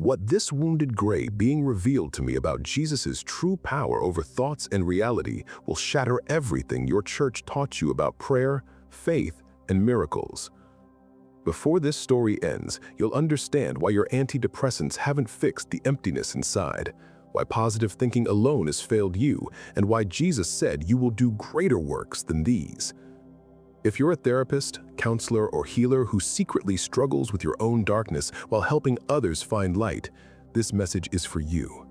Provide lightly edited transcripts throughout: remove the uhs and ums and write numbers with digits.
What this wounded gray being revealed to me about Jesus' true power over thoughts and reality will shatter everything your church taught you about prayer, faith, and miracles. Before this story ends, you'll understand why your antidepressants haven't fixed the emptiness inside, why positive thinking alone has failed you, and why Jesus said you will do greater works than these. If you're a therapist, counselor, or healer who secretly struggles with your own darkness while helping others find light, this message is for you.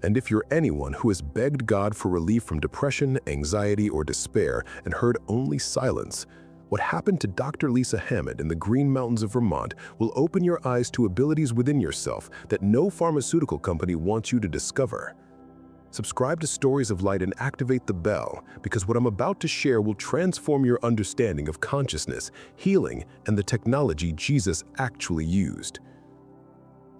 And if you're anyone who has begged God for relief from depression, anxiety, or despair and heard only silence, what happened to Dr. Lisa Hammond in the Green Mountains of Vermont will open your eyes to abilities within yourself that no pharmaceutical company wants you to discover. Subscribe to Stories of Light and activate the bell, because what I'm about to share will transform your understanding of consciousness, healing, and the technology Jesus actually used.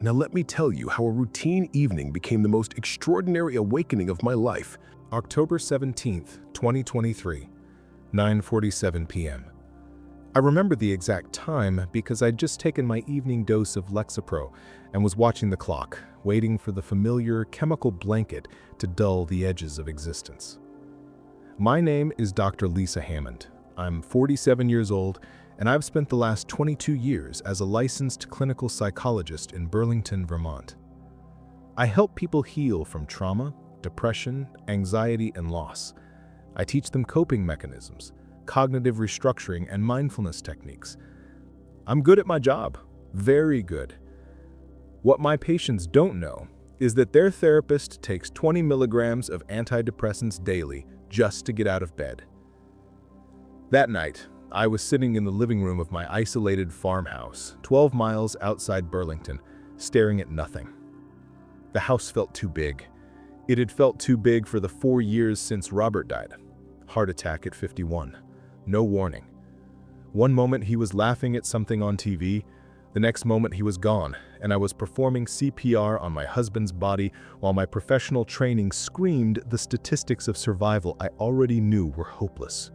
Now let me tell you how a routine evening became the most extraordinary awakening of my life. October 17th, 2023, 9:47 p.m. I remember the exact time because I'd just taken my evening dose of Lexapro and was watching the clock, waiting for the familiar chemical blanket to dull the edges of existence. My name is Dr. Lisa Hammond. I'm 47 years old, and I've spent the last 22 years as a licensed clinical psychologist in Burlington, Vermont. I help people heal from trauma, depression, anxiety, and loss. I teach them coping mechanisms, cognitive restructuring, and mindfulness techniques. I'm good at my job, very good. What my patients don't know is that their therapist takes 20 milligrams of antidepressants daily just to get out of bed. That night, I was sitting in the living room of my isolated farmhouse, 12 miles outside Burlington, staring at nothing. The house felt too big. It had felt too big for the 4 years since Robert died. Heart attack at 51. No warning. One moment he was laughing at something on TV, the next moment he was gone, and I was performing CPR on my husband's body while my professional training screamed the statistics of survival I already knew were hopeless.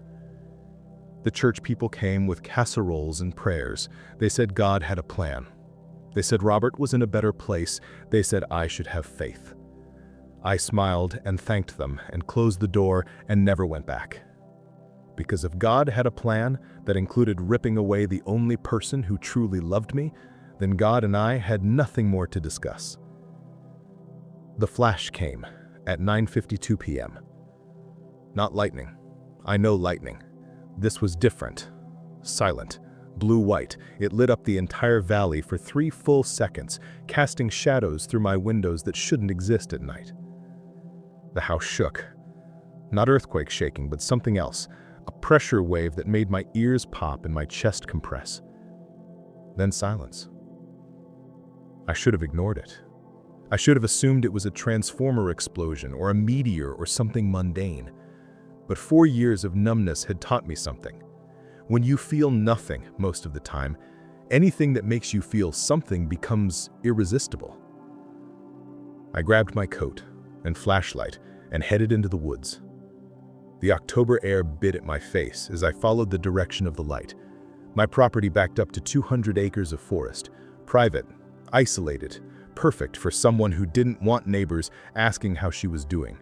The church people came with casseroles and prayers. They said God had a plan. They said Robert was in a better place. They said I should have faith. I smiled and thanked them and closed the door and never went back. Because if God had a plan that included ripping away the only person who truly loved me, then God and I had nothing more to discuss. The flash came at 9:52 p.m. Not lightning. I know lightning. This was different. Silent. Blue-white. It lit up the entire valley for 3 full seconds, casting shadows through my windows that shouldn't exist at night. The house shook. Not earthquake shaking, but something else. A pressure wave that made my ears pop and my chest compress. Then silence. I should have ignored it. I should have assumed it was a transformer explosion or a meteor or something mundane. But 4 years of numbness had taught me something. When you feel nothing most of the time, anything that makes you feel something becomes irresistible. I grabbed my coat and flashlight and headed into the woods. The October air bit at my face as I followed the direction of the light. My property backed up to 200 acres of forest, private, isolated, perfect for someone who didn't want neighbors asking how she was doing.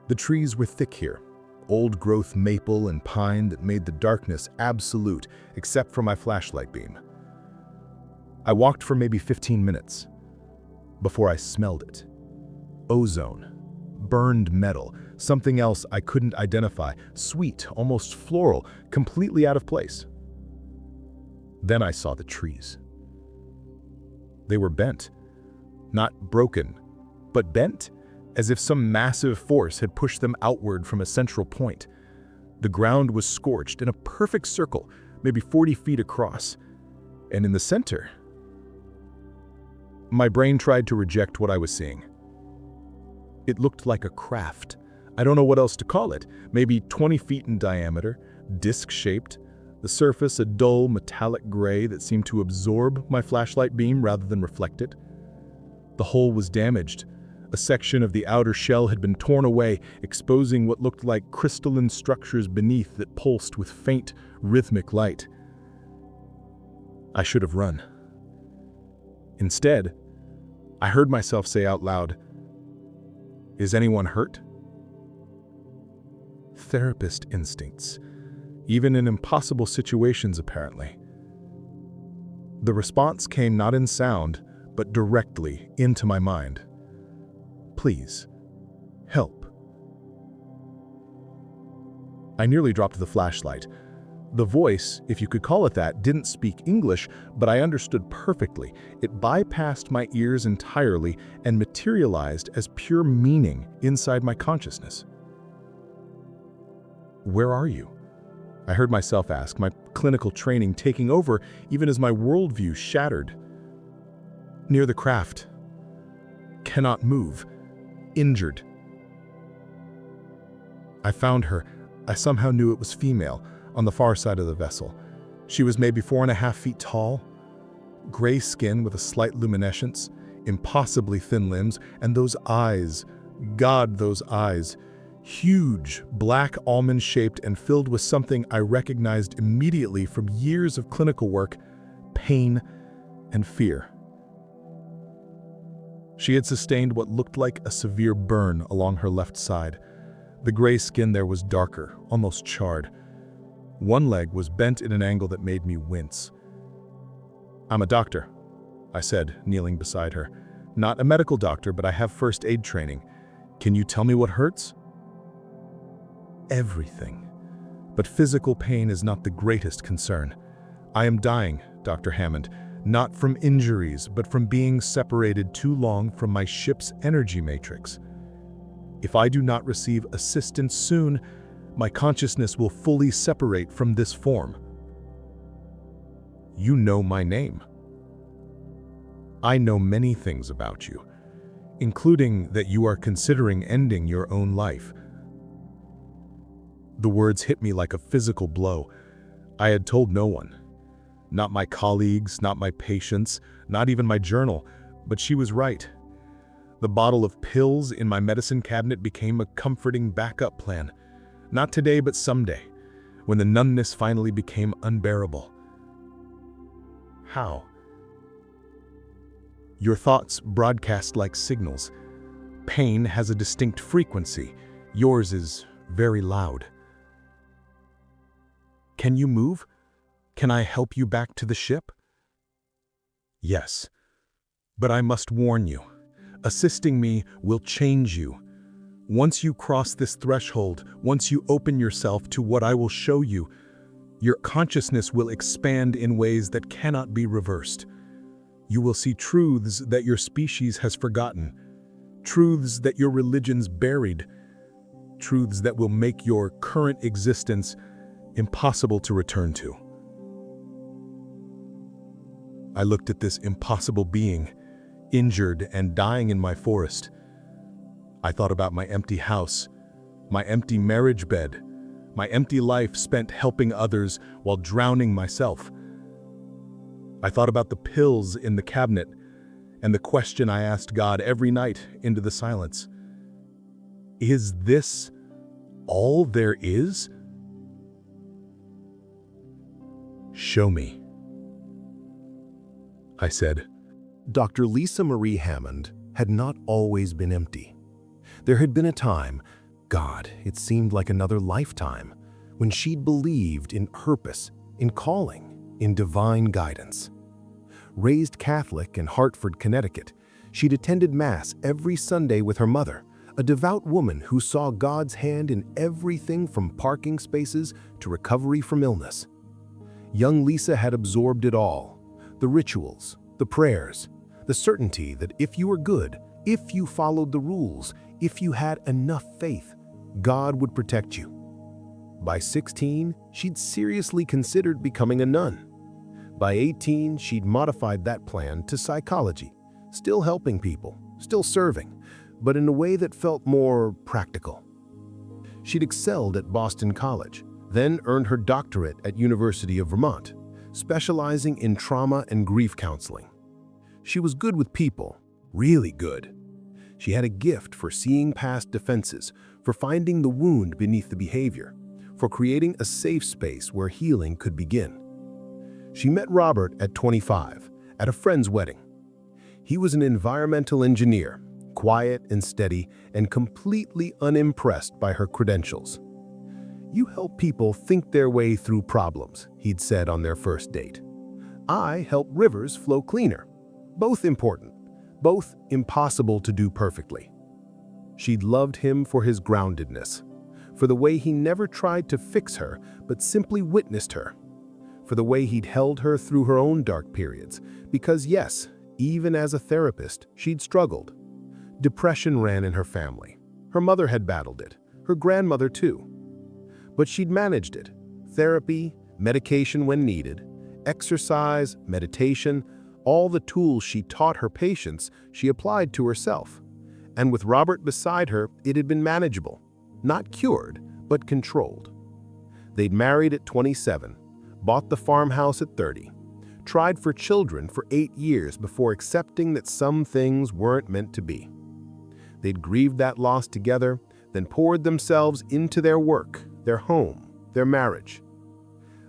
The trees were thick here, old-growth maple and pine that made the darkness absolute except for my flashlight beam. I walked for maybe 15 minutes before I smelled it. Ozone, burned metal, something else I couldn't identify, sweet, almost floral, completely out of place. Then I saw the trees. They were bent, not broken, but bent, as if some massive force had pushed them outward from a central point. The ground was scorched in a perfect circle, maybe 40 feet across, and in the center. My brain tried to reject what I was seeing. It looked like a craft. I don't know what else to call it. Maybe 20 feet in diameter, disc-shaped, the surface a dull metallic gray that seemed to absorb my flashlight beam rather than reflect it. The hull was damaged. A section of the outer shell had been torn away, exposing what looked like crystalline structures beneath that pulsed with faint, rhythmic light. I should have run. Instead, I heard myself say out loud, "Is anyone hurt?" Therapist instincts, even in impossible situations apparently. The response came not in sound, but directly into my mind. "Please, help." I nearly dropped the flashlight. The voice, if you could call it that, didn't speak English, but I understood perfectly. It bypassed my ears entirely and materialized as pure meaning inside my consciousness. "Where are you?" I heard myself ask, my clinical training taking over even as my worldview shattered. "Near the craft. Cannot move. Injured." I found her. I somehow knew it was female, on the far side of the vessel. She was maybe 4.5 feet tall, gray skin with a slight luminescence, impossibly thin limbs, and those eyes, God, those eyes, huge, black, almond-shaped, and filled with something I recognized immediately from years of clinical work: pain and fear. She had sustained what looked like a severe burn along her left side. The gray skin there was darker, almost charred. One leg was bent in an angle that made me wince. "I'm a doctor," I said, kneeling beside her. "Not a medical doctor, but I have first aid training. Can you tell me what hurts?" "Everything. But physical pain is not the greatest concern. I am dying, Dr. Hammond, not from injuries, but from being separated too long from my ship's energy matrix. If I do not receive assistance soon, my consciousness will fully separate from this form." "You know my name." "I know many things about you, including that you are considering ending your own life." The words hit me like a physical blow. I had told no one. Not my colleagues, not my patients, not even my journal, but she was right. The bottle of pills in my medicine cabinet became a comforting backup plan. Not today, but someday, when the numbness finally became unbearable. "How?" "Your thoughts broadcast like signals. Pain has a distinct frequency. Yours is very loud." "Can you move? Can I help you back to the ship?" "Yes, but I must warn you. Assisting me will change you. Once you cross this threshold, once you open yourself to what I will show you, your consciousness will expand in ways that cannot be reversed. You will see truths that your species has forgotten, truths that your religion's buried, truths that will make your current existence impossible to return to." I looked at this impossible being, injured and dying in my forest. I thought about my empty house, my empty marriage bed, my empty life spent helping others while drowning myself. I thought about the pills in the cabinet and the question I asked God every night into the silence. Is this all there is? "Show me," I said. Dr. Lisa Marie Hammond had not always been empty. There had been a time, God, it seemed like another lifetime, when she'd believed in purpose, in calling, in divine guidance. Raised Catholic in Hartford, Connecticut, she'd attended Mass every Sunday with her mother, a devout woman who saw God's hand in everything from parking spaces to recovery from illness. Young Lisa had absorbed it all: the rituals, the prayers, the certainty that if you were good, if you followed the rules, if you had enough faith, God would protect you. By 16, she'd seriously considered becoming a nun. By 18, she'd modified that plan to psychology, still helping people, still serving, but in a way that felt more practical. She'd excelled at Boston College, then earned her doctorate at University of Vermont, specializing in trauma and grief counseling. She was good with people, really good. She had a gift for seeing past defenses, for finding the wound beneath the behavior, for creating a safe space where healing could begin. She met Robert at 25, at a friend's wedding. He was an environmental engineer, quiet and steady, and completely unimpressed by her credentials. "You help people think their way through problems," he'd said on their first date. "I help rivers flow cleaner. Both important, both impossible to do perfectly." She'd loved him for his groundedness, for the way he never tried to fix her but simply witnessed her, for the way he'd held her through her own dark periods, because yes, even as a therapist, she'd struggled. Depression ran in her family. Her mother had battled it, her grandmother too. But she'd managed it. Therapy, medication when needed, exercise, meditation, all the tools she taught her patients, she applied to herself. And with Robert beside her, it had been manageable. Not cured, but controlled. They'd married at 27, bought the farmhouse at 30, tried for children for 8 years before accepting that some things weren't meant to be. They'd grieved that loss together, then poured themselves into their work, their home, their marriage.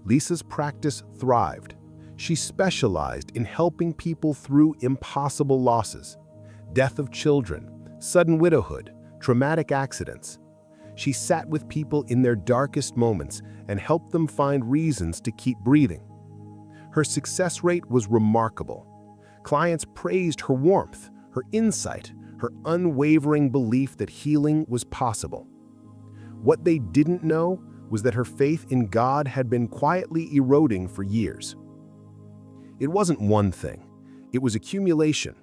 Lisa's practice thrived. She specialized in helping people through impossible losses, death of children, sudden widowhood, traumatic accidents. She sat with people in their darkest moments and helped them find reasons to keep breathing. Her success rate was remarkable. Clients praised her warmth, her insight, her unwavering belief that healing was possible. What they didn't know was that her faith in God had been quietly eroding for years. It wasn't one thing. It was accumulation.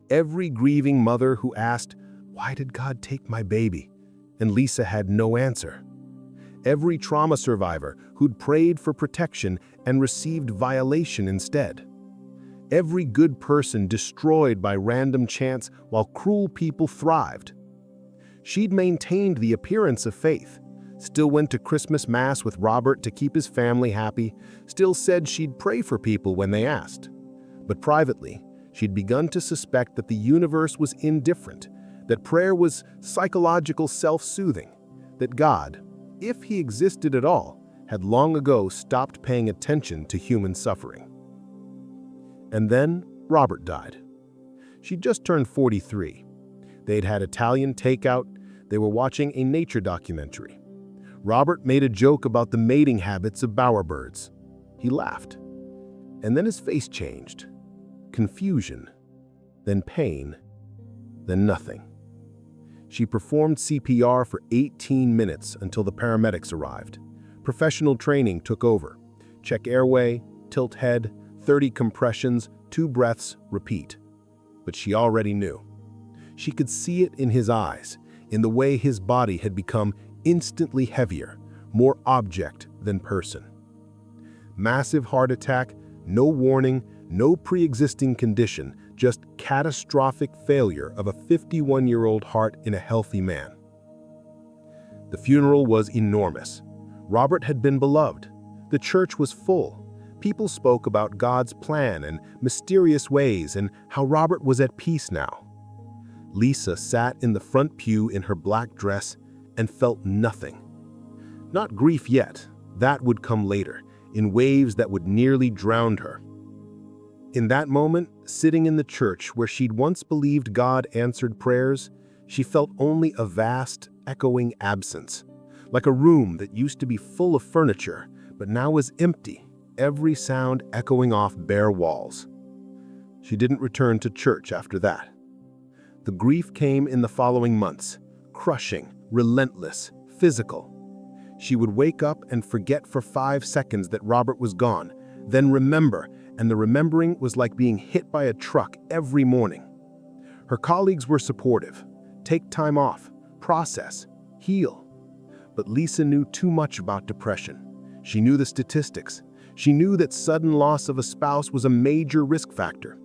Every grieving mother who asked, "Why did God take my baby?" and Lisa had no answer. Every trauma survivor who'd prayed for protection and received violation instead. Every good person destroyed by random chance while cruel people thrived. She'd maintained the appearance of faith, still went to Christmas Mass with Robert to keep his family happy, still said she'd pray for people when they asked. But privately, she'd begun to suspect that the universe was indifferent, that prayer was psychological self-soothing, that God, if he existed at all, had long ago stopped paying attention to human suffering. And then Robert died. She'd just turned 43. They'd had Italian takeout. They were watching a nature documentary. Robert made a joke about the mating habits of bowerbirds. He laughed. And then his face changed. Confusion, then pain, then nothing. She performed CPR for 18 minutes until the paramedics arrived. Professional training took over. Check airway, tilt head, 30 compressions, 2 breaths, repeat. But she already knew. She could see it in his eyes, in the way his body had become instantly heavier, more object than person. Massive heart attack, no warning, no pre-existing condition, just catastrophic failure of a 51-year-old heart in a healthy man. The funeral was enormous. Robert had been beloved. The church was full. People spoke about God's plan and mysterious ways and how Robert was at peace now. Lisa sat in the front pew in her black dress and felt nothing. Not grief yet. That would come later, in waves that would nearly drown her. In that moment, sitting in the church where she'd once believed God answered prayers, she felt only a vast, echoing absence, like a room that used to be full of furniture, but now was empty, every sound echoing off bare walls. She didn't return to church after that. The grief came in the following months, crushing, relentless, physical. She would wake up and forget for 5 seconds that Robert was gone, then remember, and the remembering was like being hit by a truck every morning. Her colleagues were supportive. Take time off, process, heal. But Lisa knew too much about depression. She knew the statistics. She knew that sudden loss of a spouse was a major risk factor.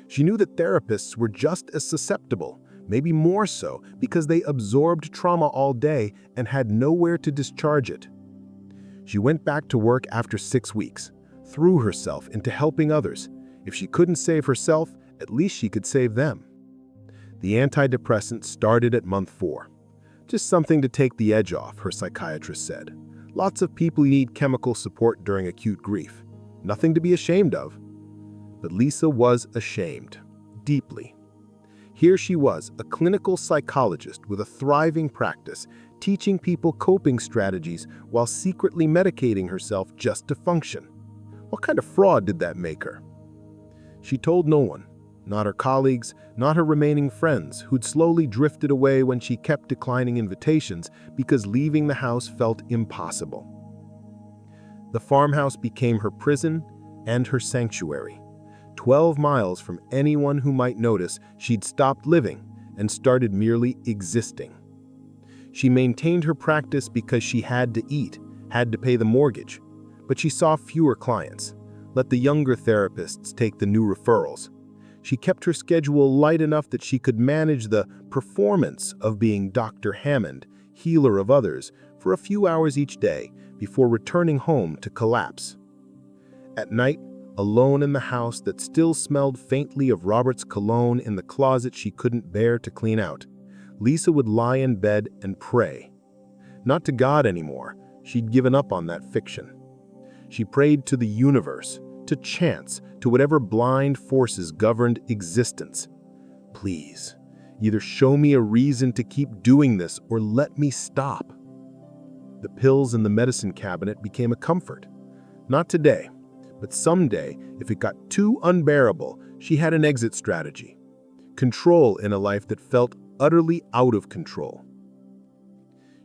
She knew that therapists were just as susceptible, maybe more so, because they absorbed trauma all day and had nowhere to discharge it. She went back to work after 6 weeks, threw herself into helping others. If she couldn't save herself, at least she could save them. The antidepressant started at month 4. Just something to take the edge off, her psychiatrist said. Lots of people need chemical support during acute grief. Nothing to be ashamed of. But Lisa was ashamed. deeply. Here she was, a clinical psychologist with a thriving practice, teaching people coping strategies while secretly medicating herself just to function. What kind of fraud did that make her? She told no one, not her colleagues, not her remaining friends, who'd slowly drifted away when she kept declining invitations because leaving the house felt impossible. The farmhouse became her prison and her sanctuary. 12 miles from anyone who might notice, she'd stopped living and started merely existing. She maintained her practice because she had to eat, had to pay the mortgage, but she saw fewer clients. Let the younger therapists take the new referrals. She kept her schedule light enough that she could manage the performance of being Dr. Hammond, healer of others, for a few hours each day before returning home to collapse. At night, alone in the house that still smelled faintly of Robert's cologne in the closet she couldn't bear to clean out, Lisa would lie in bed and pray. Not to God anymore. She'd given up on that fiction. She prayed to the universe, to chance, to whatever blind forces governed existence. Please, either show me a reason to keep doing this or let me stop. The pills in the medicine cabinet became a comfort. Not today, but someday, if it got too unbearable, she had an exit strategy. Control in a life that felt utterly out of control.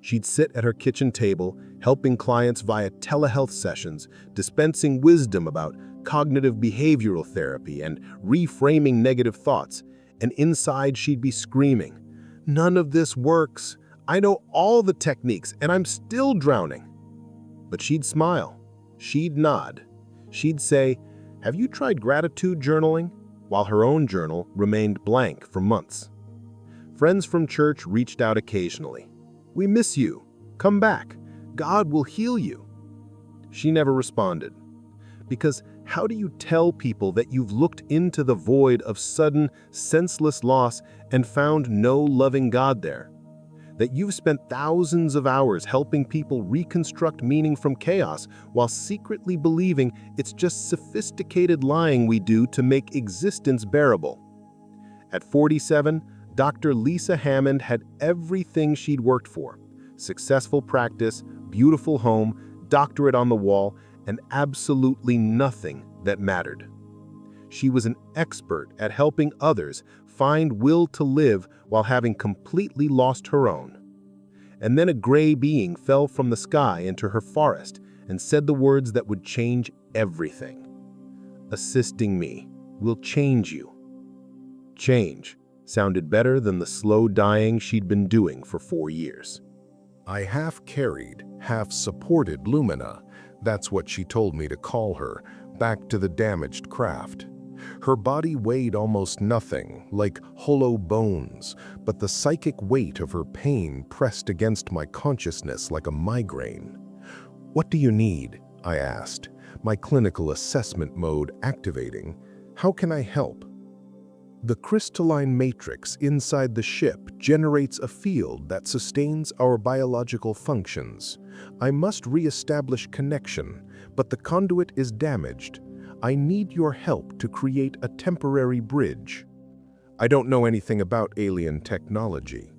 She'd sit at her kitchen table, helping clients via telehealth sessions, dispensing wisdom about cognitive behavioral therapy and reframing negative thoughts, and inside she'd be screaming, "None of this works. I know all the techniques, and I'm still drowning." But she'd smile. She'd nod. She'd say, "Have you tried gratitude journaling?" while her own journal remained blank for months. Friends from church reached out occasionally. "We miss you. Come back. God will heal you." She never responded. Because how do you tell people that you've looked into the void of sudden, senseless loss and found no loving God there? That you've spent thousands of hours helping people reconstruct meaning from chaos while secretly believing it's just sophisticated lying we do to make existence bearable? At 47, Dr. Lisa Hammond had everything she'd worked for: successful practice, beautiful home, doctorate on the wall, and absolutely nothing that mattered. She was an expert at helping others find will to live while having completely lost her own. And then a gray being fell from the sky into her forest and said the words that would change everything. "Assisting me will change you." Change sounded better than the slow dying she'd been doing for 4 years. I half carried, half supported Lumina. That's what she told me to call her, back to the damaged craft. Her body weighed almost nothing, like hollow bones, but the psychic weight of her pain pressed against my consciousness like a migraine. "What do you need?" I asked, my clinical assessment mode activating. "How can I help?" The crystalline matrix inside the ship generates a field that sustains our biological functions. I must re-establish connection, but the conduit is damaged. I need your help to create a temporary bridge. I don't know anything about alien technology.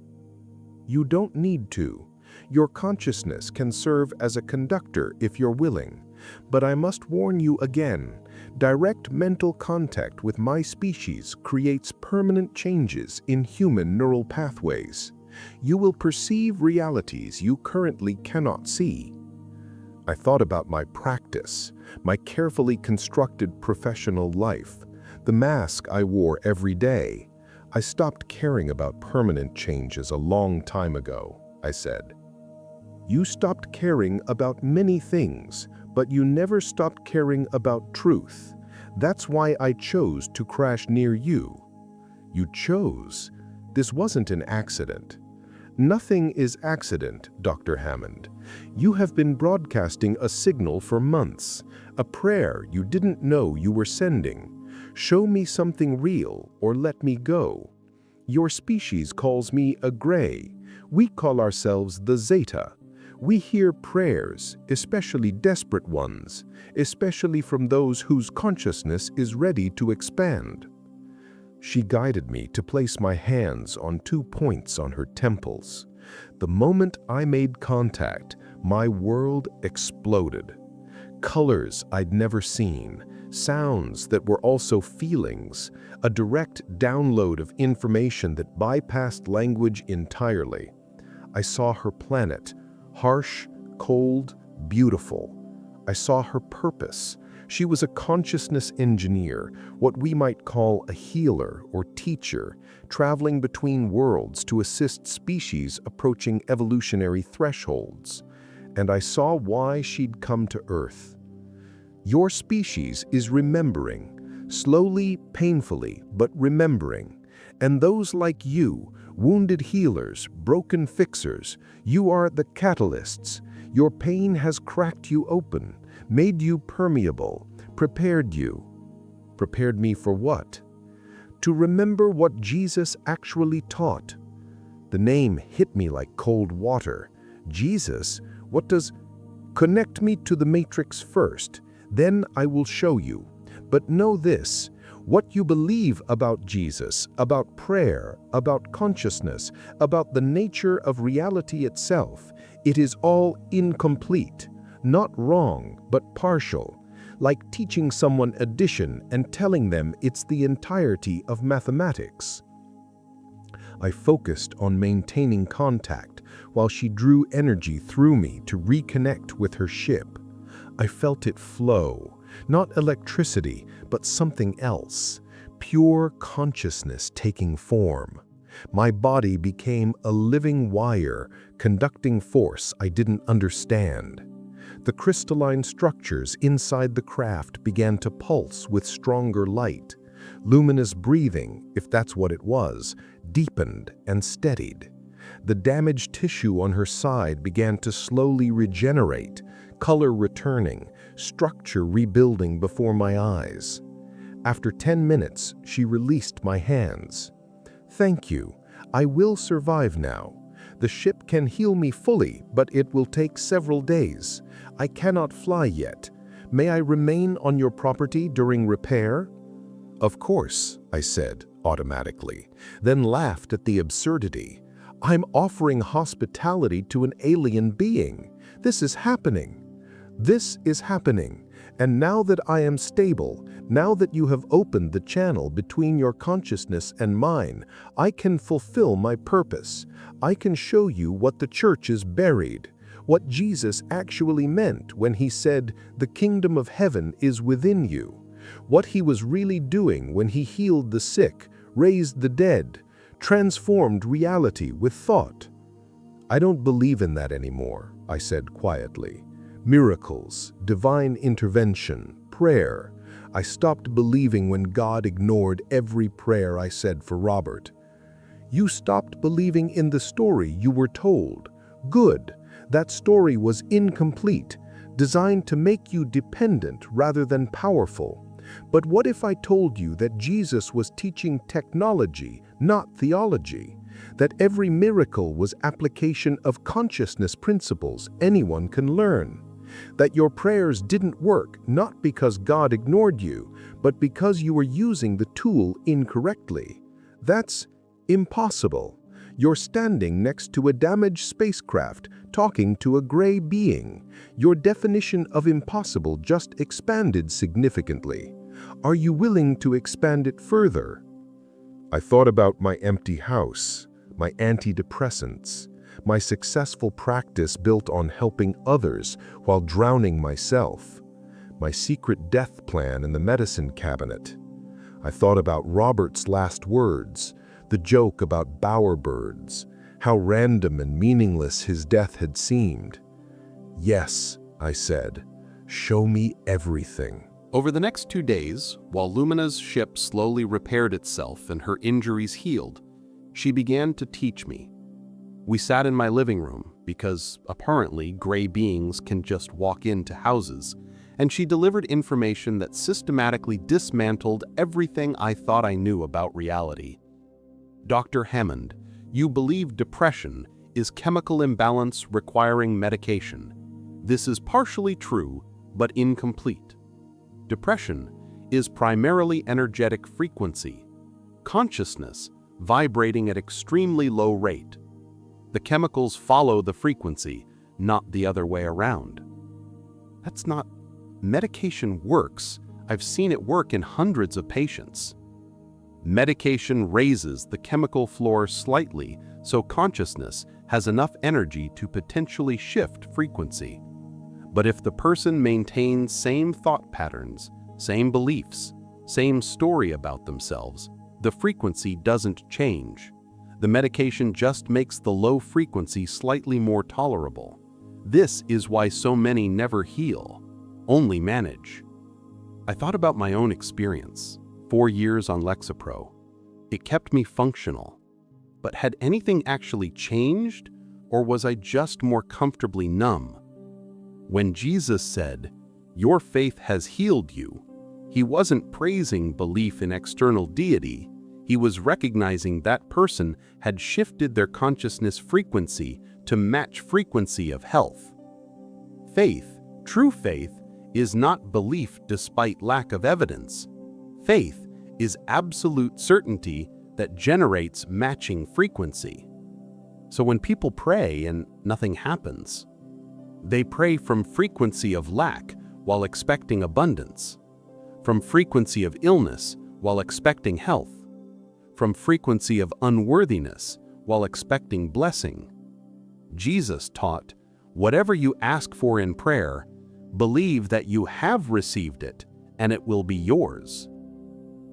You don't need to. Your consciousness can serve as a conductor if you're willing. But I must warn you again, direct mental contact with my species creates permanent changes in human neural pathways. You will perceive realities you currently cannot see. I thought about my practice, my carefully constructed professional life, the mask I wore every day. I stopped caring about permanent changes a long time ago, I said. You stopped caring about many things, but you never stopped caring about truth. That's why I chose to crash near you. You chose. This wasn't an accident. Nothing is accident, Dr. Hammond. You have been broadcasting a signal for months, a prayer you didn't know you were sending. Show me something real or let me go. Your species calls me a gray. We call ourselves the Zeta. We hear prayers, especially desperate ones, especially from those whose consciousness is ready to expand. She guided me to place my hands on 2 points on her temples. The moment I made contact, my world exploded. Colors I'd never seen, sounds that were also feelings, a direct download of information that bypassed language entirely. I saw her planet, harsh, cold, beautiful. I saw her purpose. She was a consciousness engineer, what we might call a healer or teacher, traveling between worlds to assist species approaching evolutionary thresholds. And I saw why she'd come to Earth. Your species is remembering, slowly, painfully, but remembering. And those like you, wounded healers, broken fixers, you are the catalysts. Your pain has cracked you open, made you permeable, prepared you. Prepared me for what? To remember what Jesus actually taught. The name hit me like cold water. Jesus? What does... Connect me to the matrix first, then I will show you. But know this, what you believe about Jesus, about prayer, about consciousness, about the nature of reality itself, it is all incomplete, not wrong, but partial, like teaching someone addition and telling them it's the entirety of mathematics. I focused on maintaining contact while she drew energy through me to reconnect with her ship. I felt it flow, not electricity, but something else, pure consciousness taking form. My body became a living wire, conducting force I didn't understand. The crystalline structures inside the craft began to pulse with stronger light. Luminous breathing, if that's what it was, deepened and steadied. The damaged tissue on her side began to slowly regenerate, color returning, structure rebuilding before my eyes. After 10 minutes, she released my hands. Thank you. I will survive now. The ship can heal me fully, but it will take several days. I cannot fly yet. May I remain on your property during repair? Of course, I said automatically, then laughed at the absurdity. I'm offering hospitality to an alien being. This is happening. This is happening. And now that I am stable, now that you have opened the channel between your consciousness and mine, I can fulfill my purpose. I can show you what the church is buried, what Jesus actually meant when he said, "The kingdom of heaven is within you," what he was really doing when he healed the sick, raised the dead, transformed reality with thought. I don't believe in that anymore, I said quietly. Miracles, divine intervention, prayer. I stopped believing when God ignored every prayer I said for Robert. You stopped believing in the story you were told. Good. That story was incomplete, designed to make you dependent rather than powerful. But what if I told you that Jesus was teaching technology, not theology? That every miracle was application of consciousness principles anyone can learn? That your prayers didn't work not because God ignored you, but because you were using the tool incorrectly? That's impossible. You're standing next to a damaged spacecraft, talking to a gray being. Your definition of impossible just expanded significantly. Are you willing to expand it further? I thought about my empty house, my antidepressants, my successful practice built on helping others while drowning myself, my secret death plan in the medicine cabinet. I thought about Robert's last words, the joke about bowerbirds, how random and meaningless his death had seemed. Yes, I said, show me everything. Over the next 2 days, while Lumina's ship slowly repaired itself and her injuries healed, she began to teach me. We sat in my living room because apparently gray beings can just walk into houses, and she delivered information that systematically dismantled everything I thought I knew about reality. Dr. Hammond, you believe depression is chemical imbalance requiring medication. This is partially true, but incomplete. Depression is primarily energetic frequency. consciousness vibrating at extremely low rate. The chemicals follow the frequency, not the other way around. That's not... Medication works. I've seen it work in hundreds of patients. Medication raises the chemical floor slightly so consciousness has enough energy to potentially shift frequency. But if the person maintains same thought patterns, same beliefs, same story about themselves, the frequency doesn't change. The medication just makes the low frequency slightly more tolerable. This is why so many never heal, only manage. I thought about my own experience, 4 years on Lexapro. It kept me functional. But had anything actually changed, or was I just more comfortably numb? When Jesus said, "Your faith has healed you," he wasn't praising belief in external deity. He was recognizing that person had shifted their consciousness frequency to match frequency of health. Faith, true faith, is not belief despite lack of evidence. Faith is absolute certainty that generates matching frequency. So when people pray and nothing happens, they pray from frequency of lack while expecting abundance, from frequency of illness while expecting health, from frequency of unworthiness while expecting blessing. Jesus taught, whatever you ask for in prayer, believe that you have received it and it will be yours.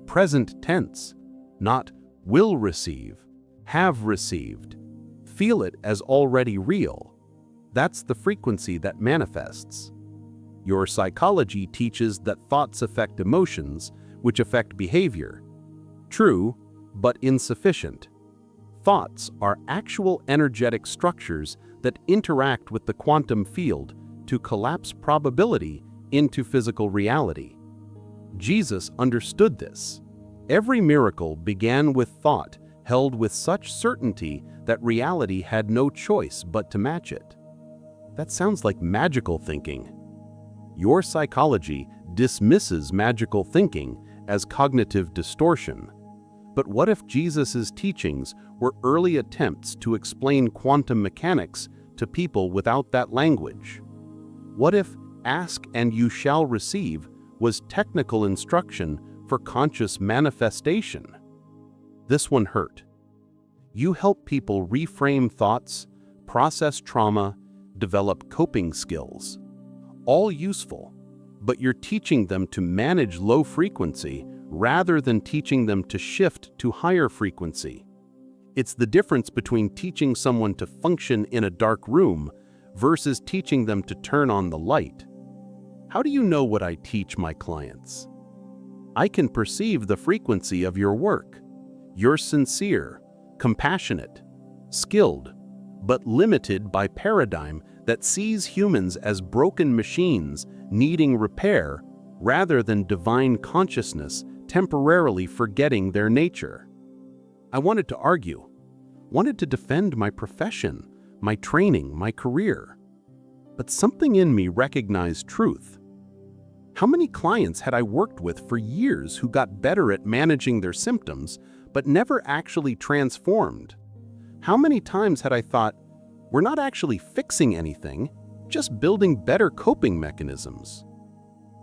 Present tense, not will receive, have received. Feel it as already real. That's the frequency that manifests. Your psychology teaches that thoughts affect emotions, which affect behavior. True, but insufficient. Thoughts are actual energetic structures that interact with the quantum field to collapse probability into physical reality. Jesus understood this. Every miracle began with thought held with such certainty that reality had no choice but to match it. That sounds like magical thinking. Your psychology dismisses magical thinking as cognitive distortion. But what if Jesus' teachings were early attempts to explain quantum mechanics to people without that language? What if ask and you shall receive was technical instruction for conscious manifestation? This one hurt. You help people reframe thoughts, process trauma, develop coping skills. All useful, but you're teaching them to manage low frequency rather than teaching them to shift to higher frequency. It's the difference between teaching someone to function in a dark room versus teaching them to turn on the light. How do you know what I teach my clients? I can perceive the frequency of your work. You're sincere, compassionate, skilled, but limited by paradigm that sees humans as broken machines needing repair rather than divine consciousness temporarily forgetting their nature. I wanted to argue, wanted to defend my profession, my training, my career. But something in me recognized truth. How many clients had I worked with for years who got better at managing their symptoms but never actually transformed? How many times had I thought, we're not actually fixing anything, just building better coping mechanisms?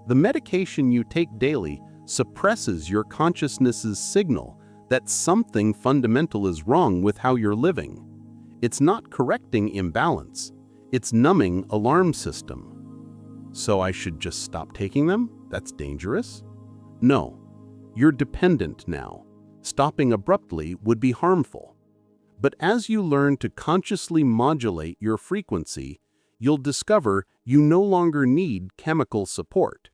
The medication you take daily suppresses your consciousness's signal that something fundamental is wrong with how you're living. It's not correcting imbalance, it's numbing alarm system. So I should just stop taking them? That's dangerous? No, you're dependent now. Stopping abruptly would be harmful. But as you learn to consciously modulate your frequency, you'll discover you no longer need chemical support.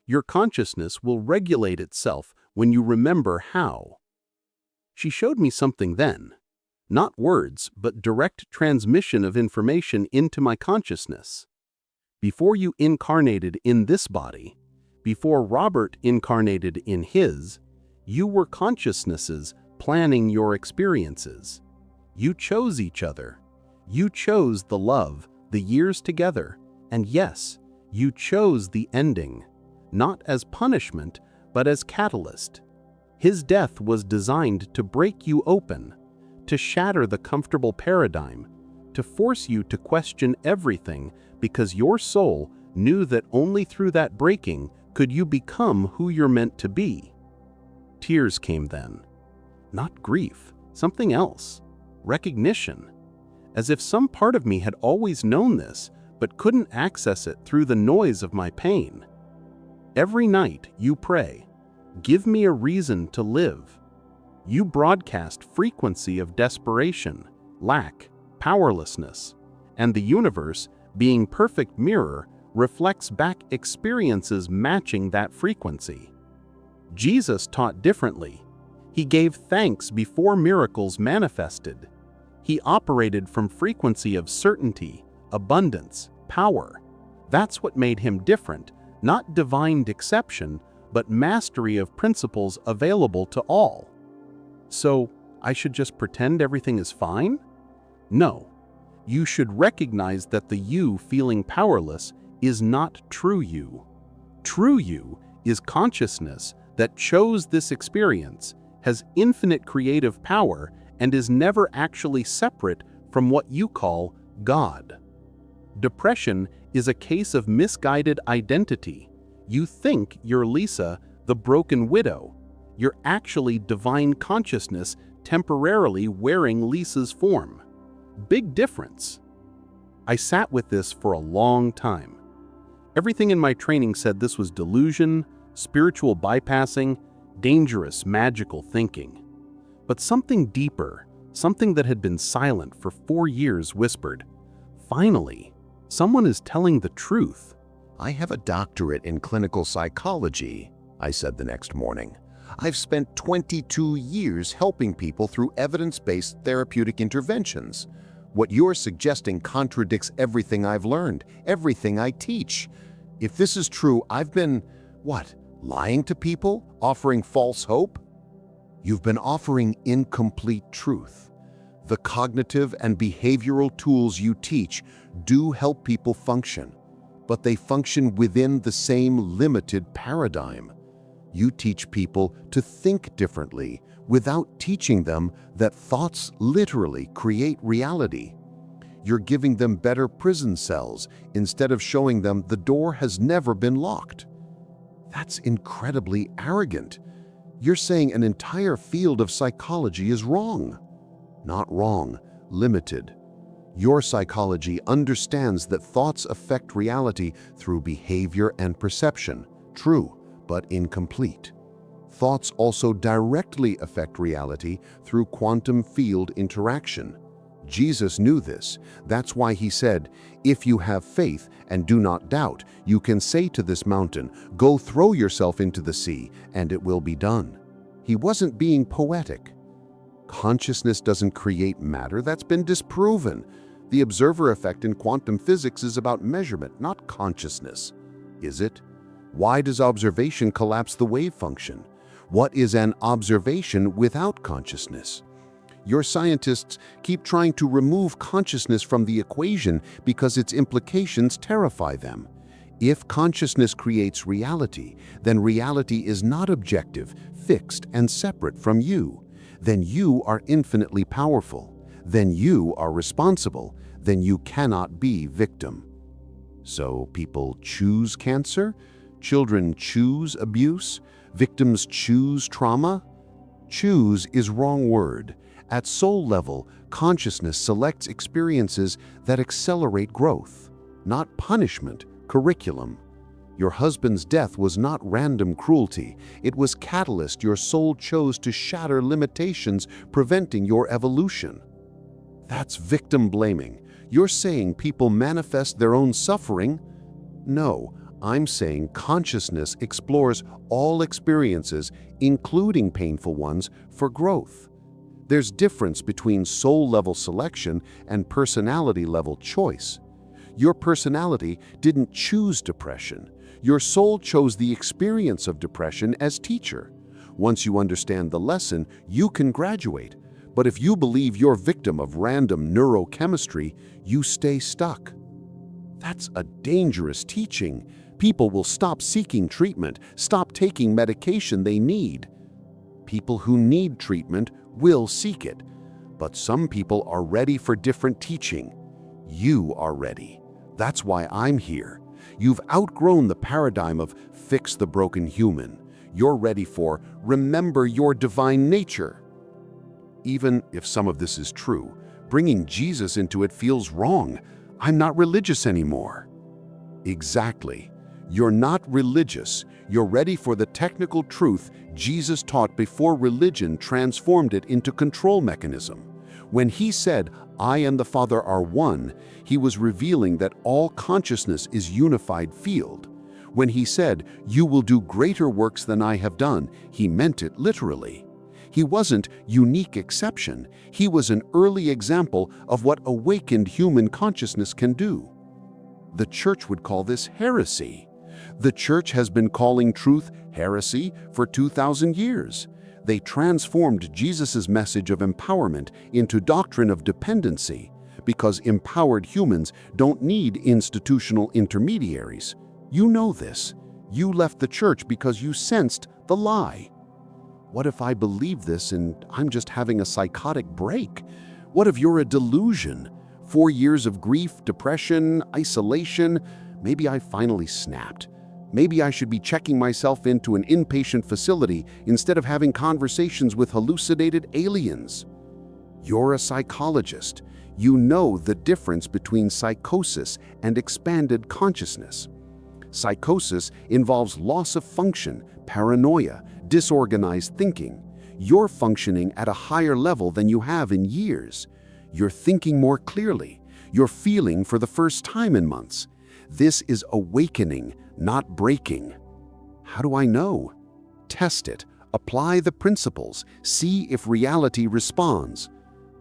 Your consciousness will regulate itself when you remember how. She showed me something then. Not words, but direct transmission of information into my consciousness. Before you incarnated in this body, before Robert incarnated in his, you were consciousnesses planning your experiences. You chose each other. You chose the love, the years together, and yes, you chose the ending, not as punishment, but as catalyst. His death was designed to break you open, to shatter the comfortable paradigm, to force you to question everything because your soul knew that only through that breaking could you become who you're meant to be. Tears came then. Not grief, something else. Recognition. As if some part of me had always known this, but couldn't access it through the noise of my pain. Every night you pray, "Give me a reason to live." You broadcast frequency of desperation, lack, powerlessness, and the universe, being perfect mirror, reflects back experiences matching that frequency. Jesus taught differently. He gave thanks before miracles manifested. He operated from frequency of certainty, abundance, power. That's what made him different, not divine exception, but mastery of principles available to all. So, I should just pretend everything is fine? No. You should recognize that the you feeling powerless is not true you. True you is consciousness that chose this experience, has infinite creative power, and is never actually separate from what you call God. Depression is a case of misguided identity. You think you're Lisa, the broken widow. You're actually divine consciousness temporarily wearing Lisa's form. Big difference. I sat with this for a long time. Everything in my training said this was delusion, spiritual bypassing, dangerous magical thinking. But something deeper, something that had been silent for 4 years whispered, "Finally, someone is telling the truth." "I have a doctorate in clinical psychology," I said the next morning. "I've spent 22 years helping people through evidence-based therapeutic interventions. What you're suggesting contradicts everything I've learned, everything I teach. If this is true, I've been, lying to people? Offering false hope?" "You've been offering incomplete truth. The cognitive and behavioral tools you teach do help people function, but they function within the same limited paradigm. You teach people to think differently without teaching them that thoughts literally create reality. You're giving them better prison cells instead of showing them the door has never been locked. That's incredibly arrogant. You're saying an entire field of psychology is wrong." "Not wrong, limited. Your psychology understands that thoughts affect reality through behavior and perception. True, but incomplete. Thoughts also directly affect reality through quantum field interaction. Jesus knew this. That's why he said, 'If you have faith and do not doubt, you can say to this mountain, go throw yourself into the sea, and it will be done.' He wasn't being poetic. Consciousness doesn't create matter. That's been disproven. The observer effect in quantum physics is about measurement, not consciousness. Is it? Why does observation collapse the wave function? What is an observation without consciousness? Your scientists keep trying to remove consciousness from the equation because its implications terrify them. If consciousness creates reality, then reality is not objective, fixed, and separate from you. Then you are infinitely powerful. Then you are responsible. Then you cannot be victim." So people choose cancer? Children choose abuse? Victims choose trauma? Choose is wrong word. At soul level, consciousness selects experiences that accelerate growth, not punishment, curriculum. Your husband's death was not random cruelty. It was catalyst your soul chose to shatter limitations preventing your evolution. That's victim blaming. You're saying people manifest their own suffering? No, I'm saying consciousness explores all experiences, including painful ones, for growth. There's difference between soul-level selection and personality-level choice. Your personality didn't choose depression. Your soul chose the experience of depression as teacher. Once you understand the lesson, you can graduate. But if you believe you're victim of random neurochemistry, you stay stuck. That's a dangerous teaching. People will stop seeking treatment, stop taking medication they need. People who need treatment will seek it, but some people are ready for different teaching. You are ready. That's why I'm here. You've outgrown the paradigm of fix the broken human. You're ready for remember your divine nature. Even if some of this is true, bringing Jesus into it feels wrong. I'm not religious anymore. Exactly. You're not religious. You're ready for the technical truth Jesus taught before religion transformed it into control mechanism. When he said, I and the Father are one, he was revealing that all consciousness is unified field. When he said, you will do greater works than I have done, he meant it literally. He wasn't unique exception. He was an early example of what awakened human consciousness can do. The church would call this heresy. The church has been calling truth heresy for 2,000 years. They transformed Jesus' message of empowerment into doctrine of dependency because empowered humans don't need institutional intermediaries. You know this. You left the church because you sensed the lie. What if I believe this and I'm just having a psychotic break? What if you're a delusion? 4 years of grief, depression, isolation. Maybe I finally snapped. Maybe I should be checking myself into an inpatient facility instead of having conversations with hallucinated aliens. You're a psychologist. You know the difference between psychosis and expanded consciousness. Psychosis involves loss of function, paranoia, disorganized thinking. You're functioning at a higher level than you have in years. You're thinking more clearly. You're feeling for the first time in months. This is awakening, not breaking. How do I know? Test it. Apply the principles. See if reality responds.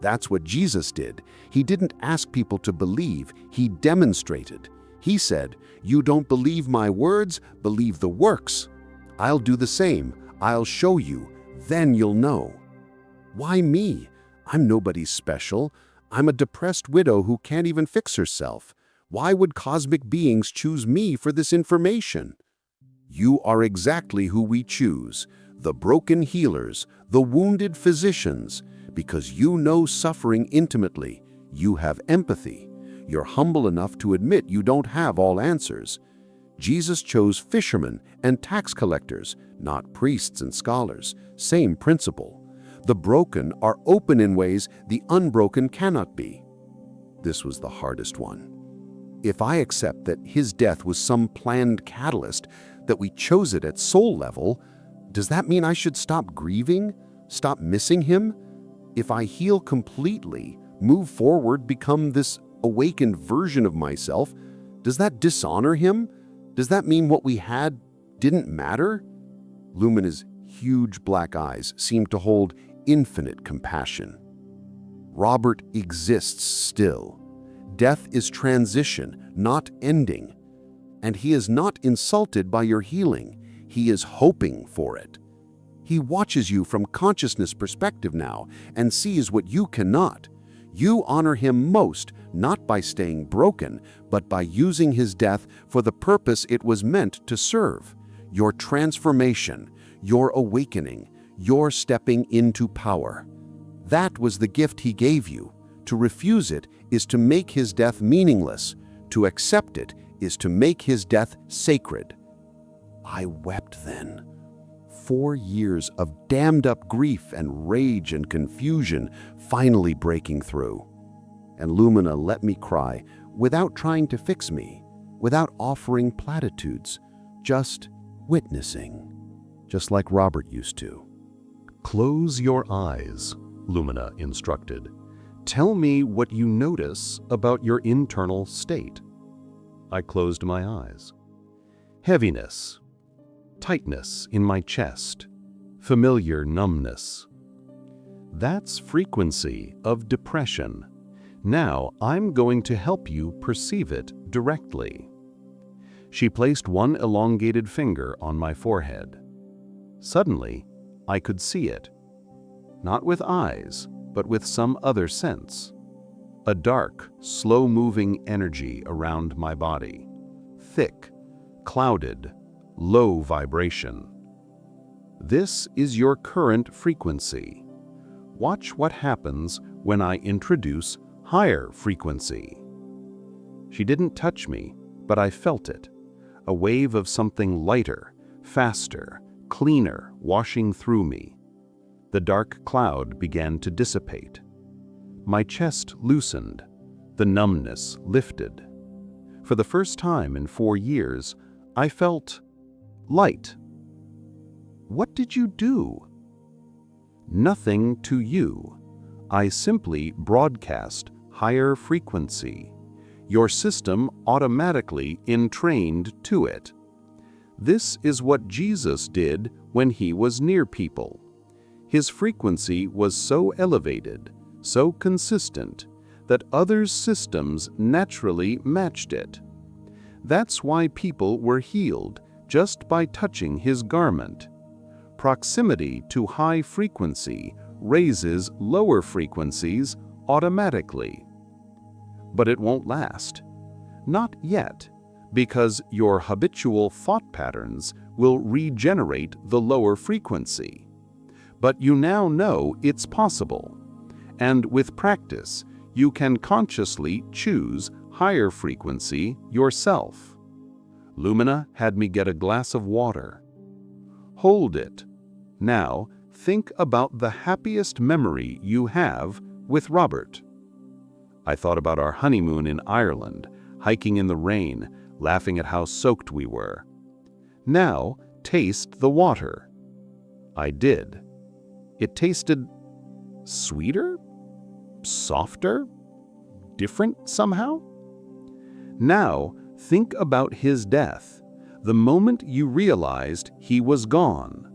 That's what Jesus did. He didn't ask people to believe. He demonstrated. He said, you don't believe my words, believe the works. I'll do the same. I'll show you. Then you'll know. Why me? I'm nobody special. I'm a depressed widow who can't even fix herself. Why would cosmic beings choose me for this information? You are exactly who we choose, the broken healers, the wounded physicians, because you know suffering intimately. You have empathy. You're humble enough to admit you don't have all answers. Jesus chose fishermen and tax collectors, not priests and scholars. Same principle. The broken are open in ways the unbroken cannot be. This was the hardest one. If I accept that his death was some planned catalyst, that we chose it at soul level, does that mean I should stop grieving? Stop missing him? If I heal completely, move forward, become this awakened version of myself, does that dishonor him? Does that mean what we had didn't matter? Lumina's huge black eyes seemed to hold infinite compassion. Robert exists still. Death is transition, not ending. And he is not insulted by your healing. He is hoping for it. He watches you from consciousness perspective now and sees what you cannot. You honor him most, not by staying broken, but by using his death for the purpose it was meant to serve. Your transformation, your awakening, your stepping into power. That was the gift he gave you. To refuse it is to make his death meaningless. To accept it is to make his death sacred. I wept then. 4 years of dammed up grief and rage and confusion finally breaking through. And Lumina let me cry without trying to fix me, without offering platitudes, just witnessing, just like Robert used to. Close your eyes, Lumina instructed. Tell me what you notice about your internal state. I closed my eyes. Heaviness, tightness in my chest, familiar numbness. That's frequency of depression. Now I'm going to help you perceive it directly. She placed one elongated finger on my forehead. Suddenly, I could see it. Not with eyes, but with some other sense. A dark, slow-moving energy around my body. Thick, clouded, low vibration. This is your current frequency. Watch what happens when I introduce higher frequency. She didn't touch me, but I felt it. A wave of something lighter, faster, cleaner washing through me. The dark cloud began to dissipate. My chest loosened. The numbness lifted. For the first time in 4 years, I felt light. What did you do? Nothing to you. I simply broadcast higher frequency. Your system automatically entrained to it. This is what Jesus did when he was near people. His frequency was so elevated, so consistent, that others' systems naturally matched it. That's why people were healed just by touching his garment. Proximity to high frequency raises lower frequencies automatically. But it won't last. Not yet, because your habitual thought patterns will regenerate the lower frequency. But you now know it's possible. And with practice, you can consciously choose higher frequency yourself. Lumina had me get a glass of water. Hold it. Now, think about the happiest memory you have with Robert. I thought about our honeymoon in Ireland, hiking in the rain, laughing at how soaked we were. Now, taste the water. I did. It tasted sweeter? Softer? Different somehow? Now, think about his death, the moment you realized he was gone.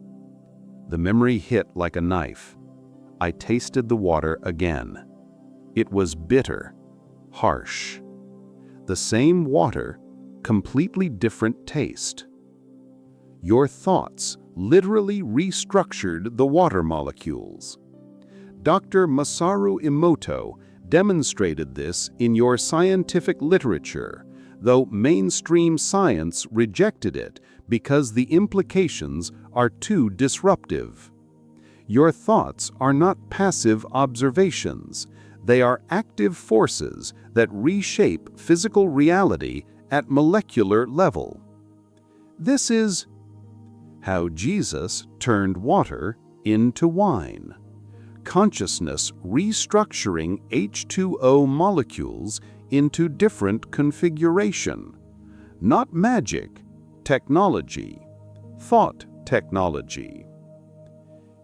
The memory hit like a knife. I tasted the water again. It was bitter, harsh. The same water, completely different taste. Your thoughts literally restructured the water molecules. Dr. Masaru Emoto demonstrated this in your scientific literature, though mainstream science rejected it because the implications are too disruptive. Your thoughts are not passive observations. They are active forces that reshape physical reality at molecular level. This is how Jesus turned water into wine. Consciousness restructuring H2O molecules into different configuration. Not magic, technology, thought technology.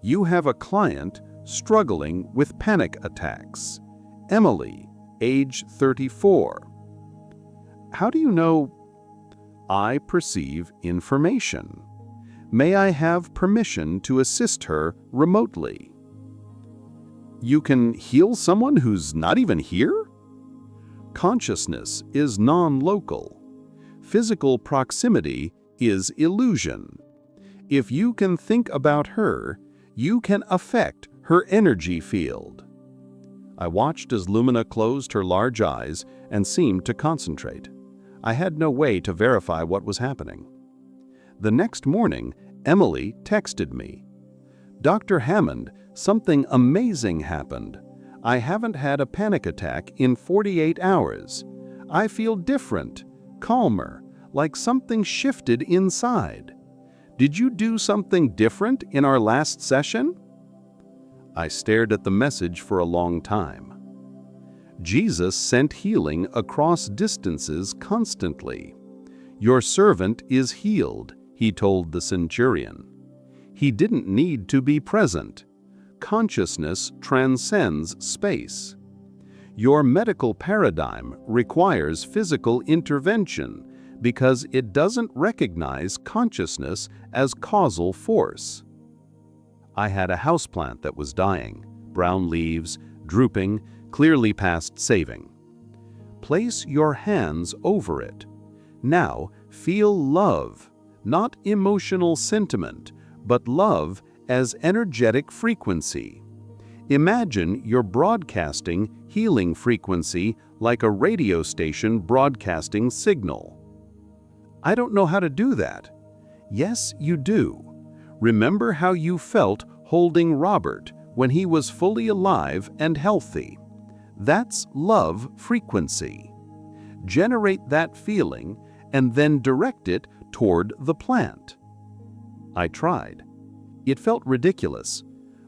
You have a client struggling with panic attacks. Emily, age 34. How do you know? I perceive information. May I have permission to assist her remotely? You can heal someone who's not even here? Consciousness is non-local. Physical proximity is illusion. If you can think about her, you can affect her energy field. I watched as Lumina closed her large eyes and seemed to concentrate. I had no way to verify what was happening. The next morning, Emily texted me. Dr. Hammond, something amazing happened. I haven't had a panic attack in 48 hours. I feel different, calmer, like something shifted inside. Did you do something different in our last session? I stared at the message for a long time. Jesus sent healing across distances constantly. Your servant is healed, he told the centurion. He didn't need to be present. Consciousness transcends space. Your medical paradigm requires physical intervention because it doesn't recognize consciousness as causal force. I had a houseplant that was dying, brown leaves, drooping, clearly past saving. Place your hands over it. Now feel love, not emotional sentiment, but love as energetic frequency. Imagine you're broadcasting healing frequency like a radio station broadcasting signal. I don't know how to do that. Yes, you do. Remember how you felt holding Robert when he was fully alive and healthy. That's love frequency. Generate that feeling and then direct it toward the plant. I tried. It felt ridiculous,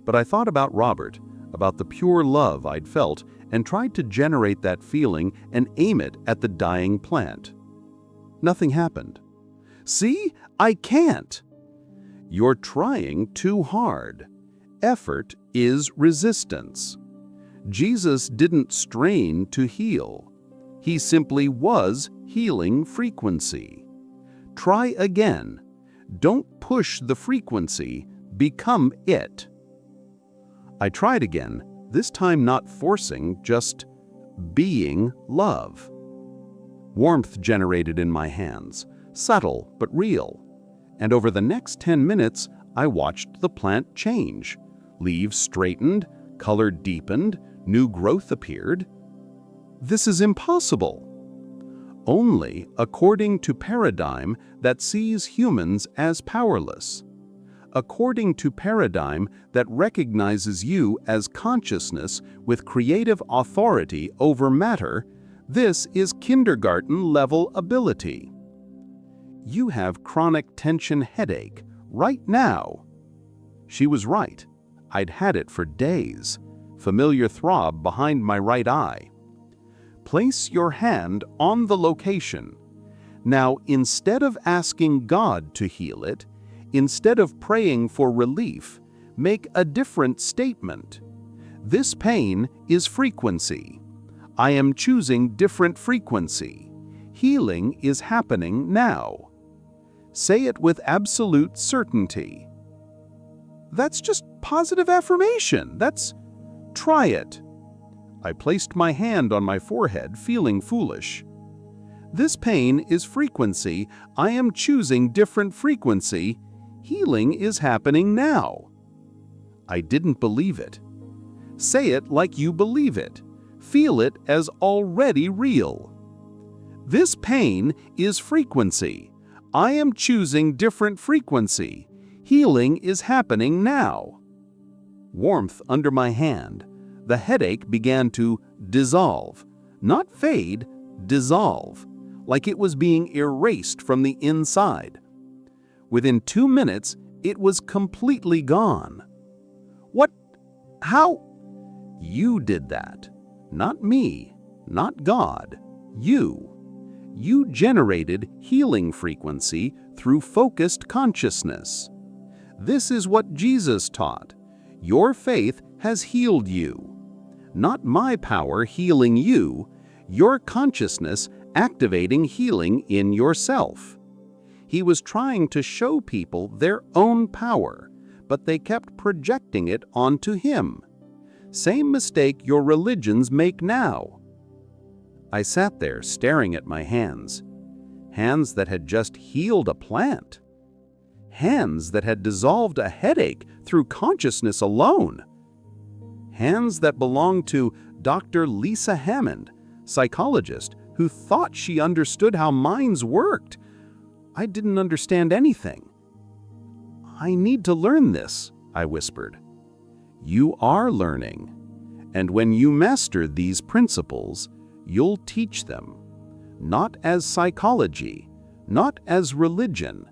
but I thought about Robert, about the pure love I'd felt, and tried to generate that feeling and aim it at the dying plant. Nothing happened. See? I can't. You're trying too hard. Effort is resistance. Jesus didn't strain to heal. He simply was healing frequency. Try again. Don't push the frequency, become it. I tried again, this time not forcing, just being love. Warmth generated in my hands, subtle but real. And over the next 10 minutes, I watched the plant change. Leaves straightened, color deepened, new growth appeared. This is impossible. Only according to paradigm that sees humans as powerless. According to paradigm that recognizes you as consciousness with creative authority over matter, this is kindergarten-level ability. You have chronic tension headache right now. She was right. I'd had it for days. Familiar throb behind my right eye. Place your hand on the location. Now, instead of asking God to heal it, instead of praying for relief, make a different statement. This pain is frequency. I am choosing different frequency. Healing is happening now. Say it with absolute certainty. That's just positive affirmation. Try it. I placed my hand on my forehead, feeling foolish. This pain is frequency. I am choosing different frequency. Healing is happening now. I didn't believe it. Say it like you believe it. Feel it as already real. This pain is frequency. I am choosing different frequency. Healing is happening now. Warmth under my hand. The headache began to dissolve. Not fade, dissolve. Like it was being erased from the inside. Within 2 minutes, it was completely gone. What? How? You did that. Not me. Not God. You. You generated healing frequency through focused consciousness. This is what Jesus taught. Your faith has healed you. Not my power healing you, your consciousness activating healing in yourself. He was trying to show people their own power, but they kept projecting it onto him. Same mistake your religions make now. I sat there staring at my hands. Hands that had just healed a plant. Hands that had dissolved a headache through consciousness alone. Hands that belonged to Dr. Lisa Hammond, psychologist, who thought she understood how minds worked. I didn't understand anything. I need to learn this, I whispered. You are learning. And when you master these principles, you'll teach them. Not as psychology, not as religion,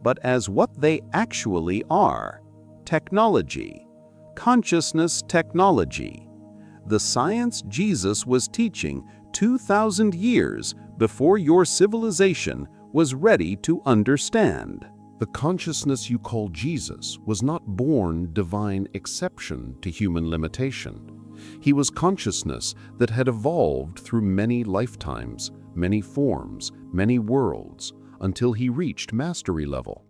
but as what they actually are. Technology. Consciousness technology. The science Jesus was teaching 2,000 years before your civilization was ready to understand. The consciousness you call Jesus was not born divine exception to human limitation. He was consciousness that had evolved through many lifetimes, many forms, many worlds, until he reached mastery level.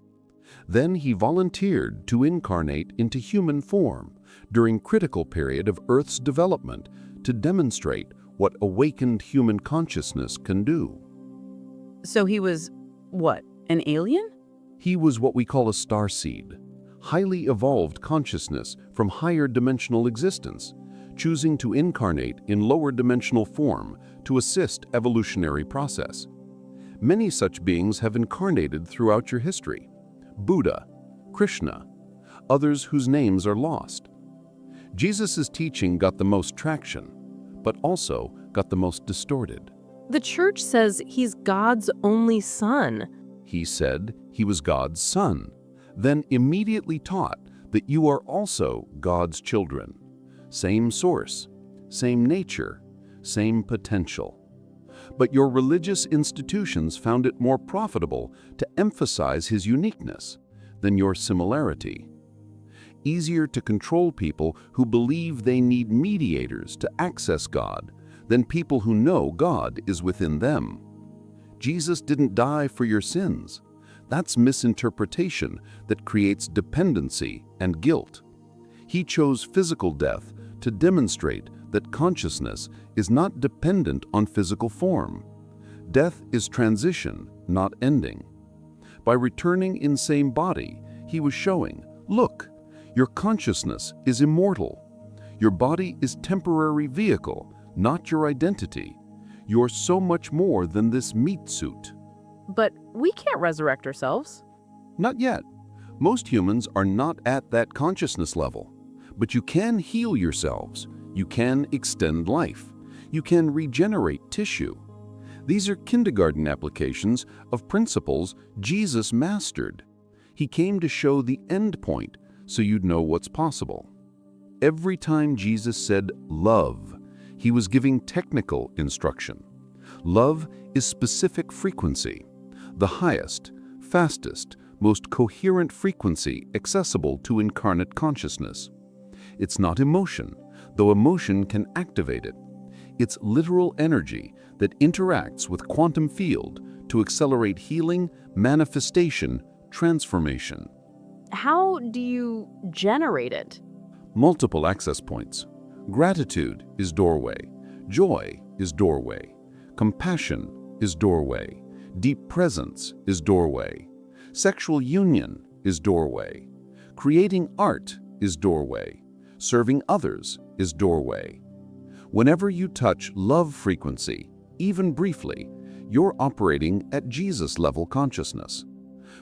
Then he volunteered to incarnate into human form during critical period of Earth's development to demonstrate what awakened human consciousness can do. So he was, what, an alien? He was what we call a starseed, highly evolved consciousness from higher dimensional existence, choosing to incarnate in lower dimensional form to assist evolutionary process. Many such beings have incarnated throughout your history. Buddha, Krishna, others whose names are lost. Jesus' teaching got the most traction, but also got the most distorted. The church says he's God's only son. He said he was God's son, then immediately taught that you are also God's children. Same source, same nature, same potential. But your religious institutions found it more profitable to emphasize his uniqueness than your similarity. Easier to control people who believe they need mediators to access God than people who know God is within them. Jesus didn't die for your sins. That's misinterpretation that creates dependency and guilt. He chose physical death to demonstrate that consciousness is not dependent on physical form. Death is transition, not ending. By returning in same body, he was showing, look, your consciousness is immortal. Your body is temporary vehicle, not your identity. You're so much more than this meat suit. But we can't resurrect ourselves. Not yet. Most humans are not at that consciousness level. But you can heal yourselves. You can extend life. You can regenerate tissue. These are kindergarten applications of principles Jesus mastered. He came to show the end point so you'd know what's possible. Every time Jesus said love, he was giving technical instruction. Love is specific frequency, the highest, fastest, most coherent frequency accessible to incarnate consciousness. It's not emotion, though emotion can activate it. It's literal energy that interacts with quantum field to accelerate healing, manifestation, transformation. How do you generate it? Multiple access points. Gratitude is doorway. Joy is doorway. Compassion is doorway. Deep presence is doorway. Sexual union is doorway. Creating art is doorway. Serving others is doorway. Whenever you touch love frequency, even briefly, you're operating at Jesus-level consciousness.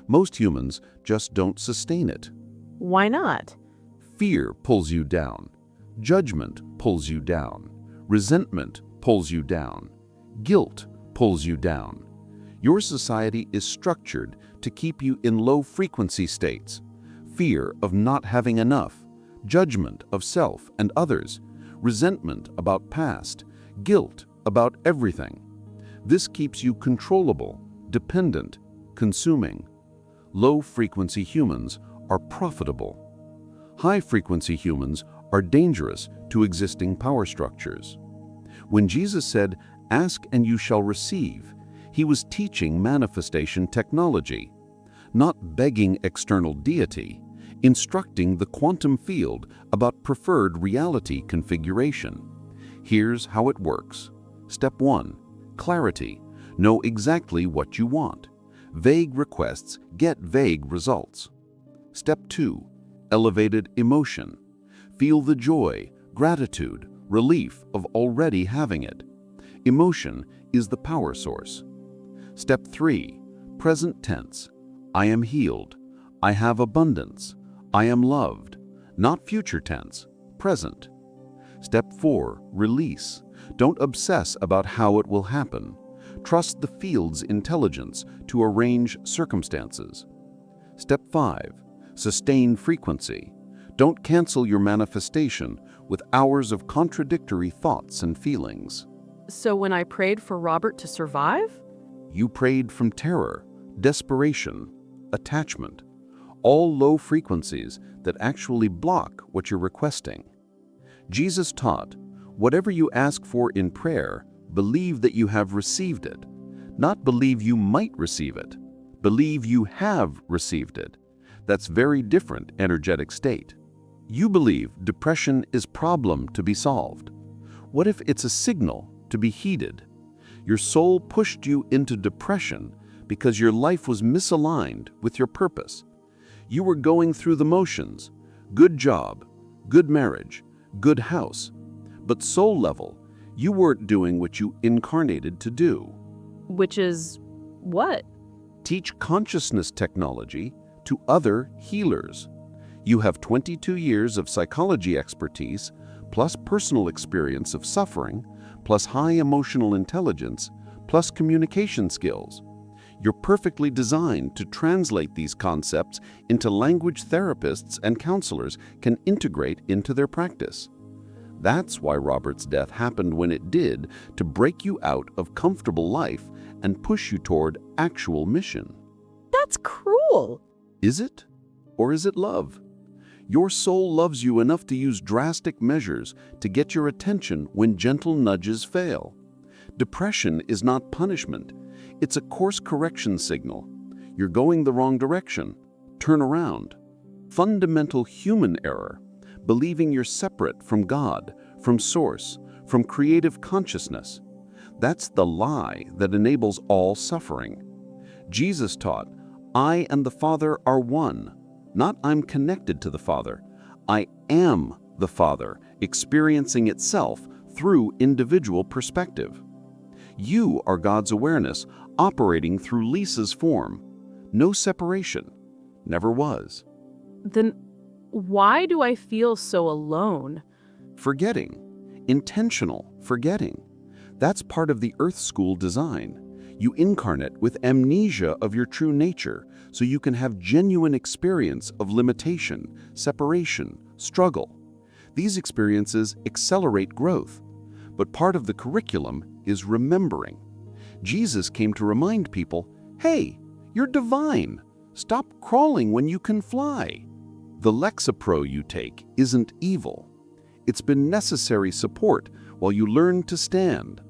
Most humans just don't sustain it. Why not? Fear pulls you down. Judgment pulls you down. Resentment pulls you down. Guilt pulls you down. Your society is structured to keep you in low-frequency states. Fear of not having enough, judgment of self and others, resentment about past, guilt about everything. This keeps you controllable, dependent, consuming. Low-frequency humans are profitable. High-frequency humans are dangerous to existing power structures. When Jesus said, "Ask and you shall receive," he was teaching manifestation technology, not begging external deity, instructing the quantum field about preferred reality configuration. Here's how it works. Step 1. Clarity. Know exactly what you want. Vague requests get vague results. Step 2. Elevated emotion. Feel the joy, gratitude, relief of already having it. Emotion is the power source. Step 3. Present tense. I am healed. I have abundance. I am loved. Not future tense, present. Step 4. Release. Don't obsess about how it will happen. Trust the field's intelligence to arrange circumstances. Step 5. Sustain frequency. Don't cancel your manifestation with hours of contradictory thoughts and feelings. So when I prayed for Robert to survive? You prayed from terror, desperation, attachment, all low frequencies that actually block what you're requesting. Jesus taught, whatever you ask for in prayer, believe that you have received it. Not believe you might receive it. Believe you have received it. That's very different energetic state. You believe depression is problem to be solved. What if it's a signal to be heeded? Your soul pushed you into depression because your life was misaligned with your purpose. You were going through the motions, good job, good marriage, good house, but soul level, you weren't doing what you incarnated to do. Which is what? Teach consciousness technology to other healers. You have 22 years of psychology expertise, plus personal experience of suffering, plus high emotional intelligence, plus communication skills. You're perfectly designed to translate these concepts into language therapists and counselors can integrate into their practice. That's why Robert's death happened when it did, to break you out of comfortable life and push you toward actual mission. That's cruel. Is it? Or is it love? Your soul loves you enough to use drastic measures to get your attention when gentle nudges fail. Depression is not punishment. It's a course correction signal. You're going the wrong direction. Turn around. Fundamental human error. Believing you're separate from God, from Source, from creative consciousness. That's the lie that enables all suffering. Jesus taught, I and the Father are one. Not I'm connected to the Father. I am the Father, experiencing itself through individual perspective. You are God's awareness, operating through Lisa's form. No separation. Never was. Then why do I feel so alone? Forgetting. Intentional forgetting. That's part of the Earth School design. You incarnate with amnesia of your true nature so you can have genuine experience of limitation, separation, struggle. These experiences accelerate growth. But part of the curriculum is remembering. Jesus came to remind people, hey, you're divine. Stop crawling when you can fly. The Lexapro you take isn't evil. It's been necessary support while you learn to stand.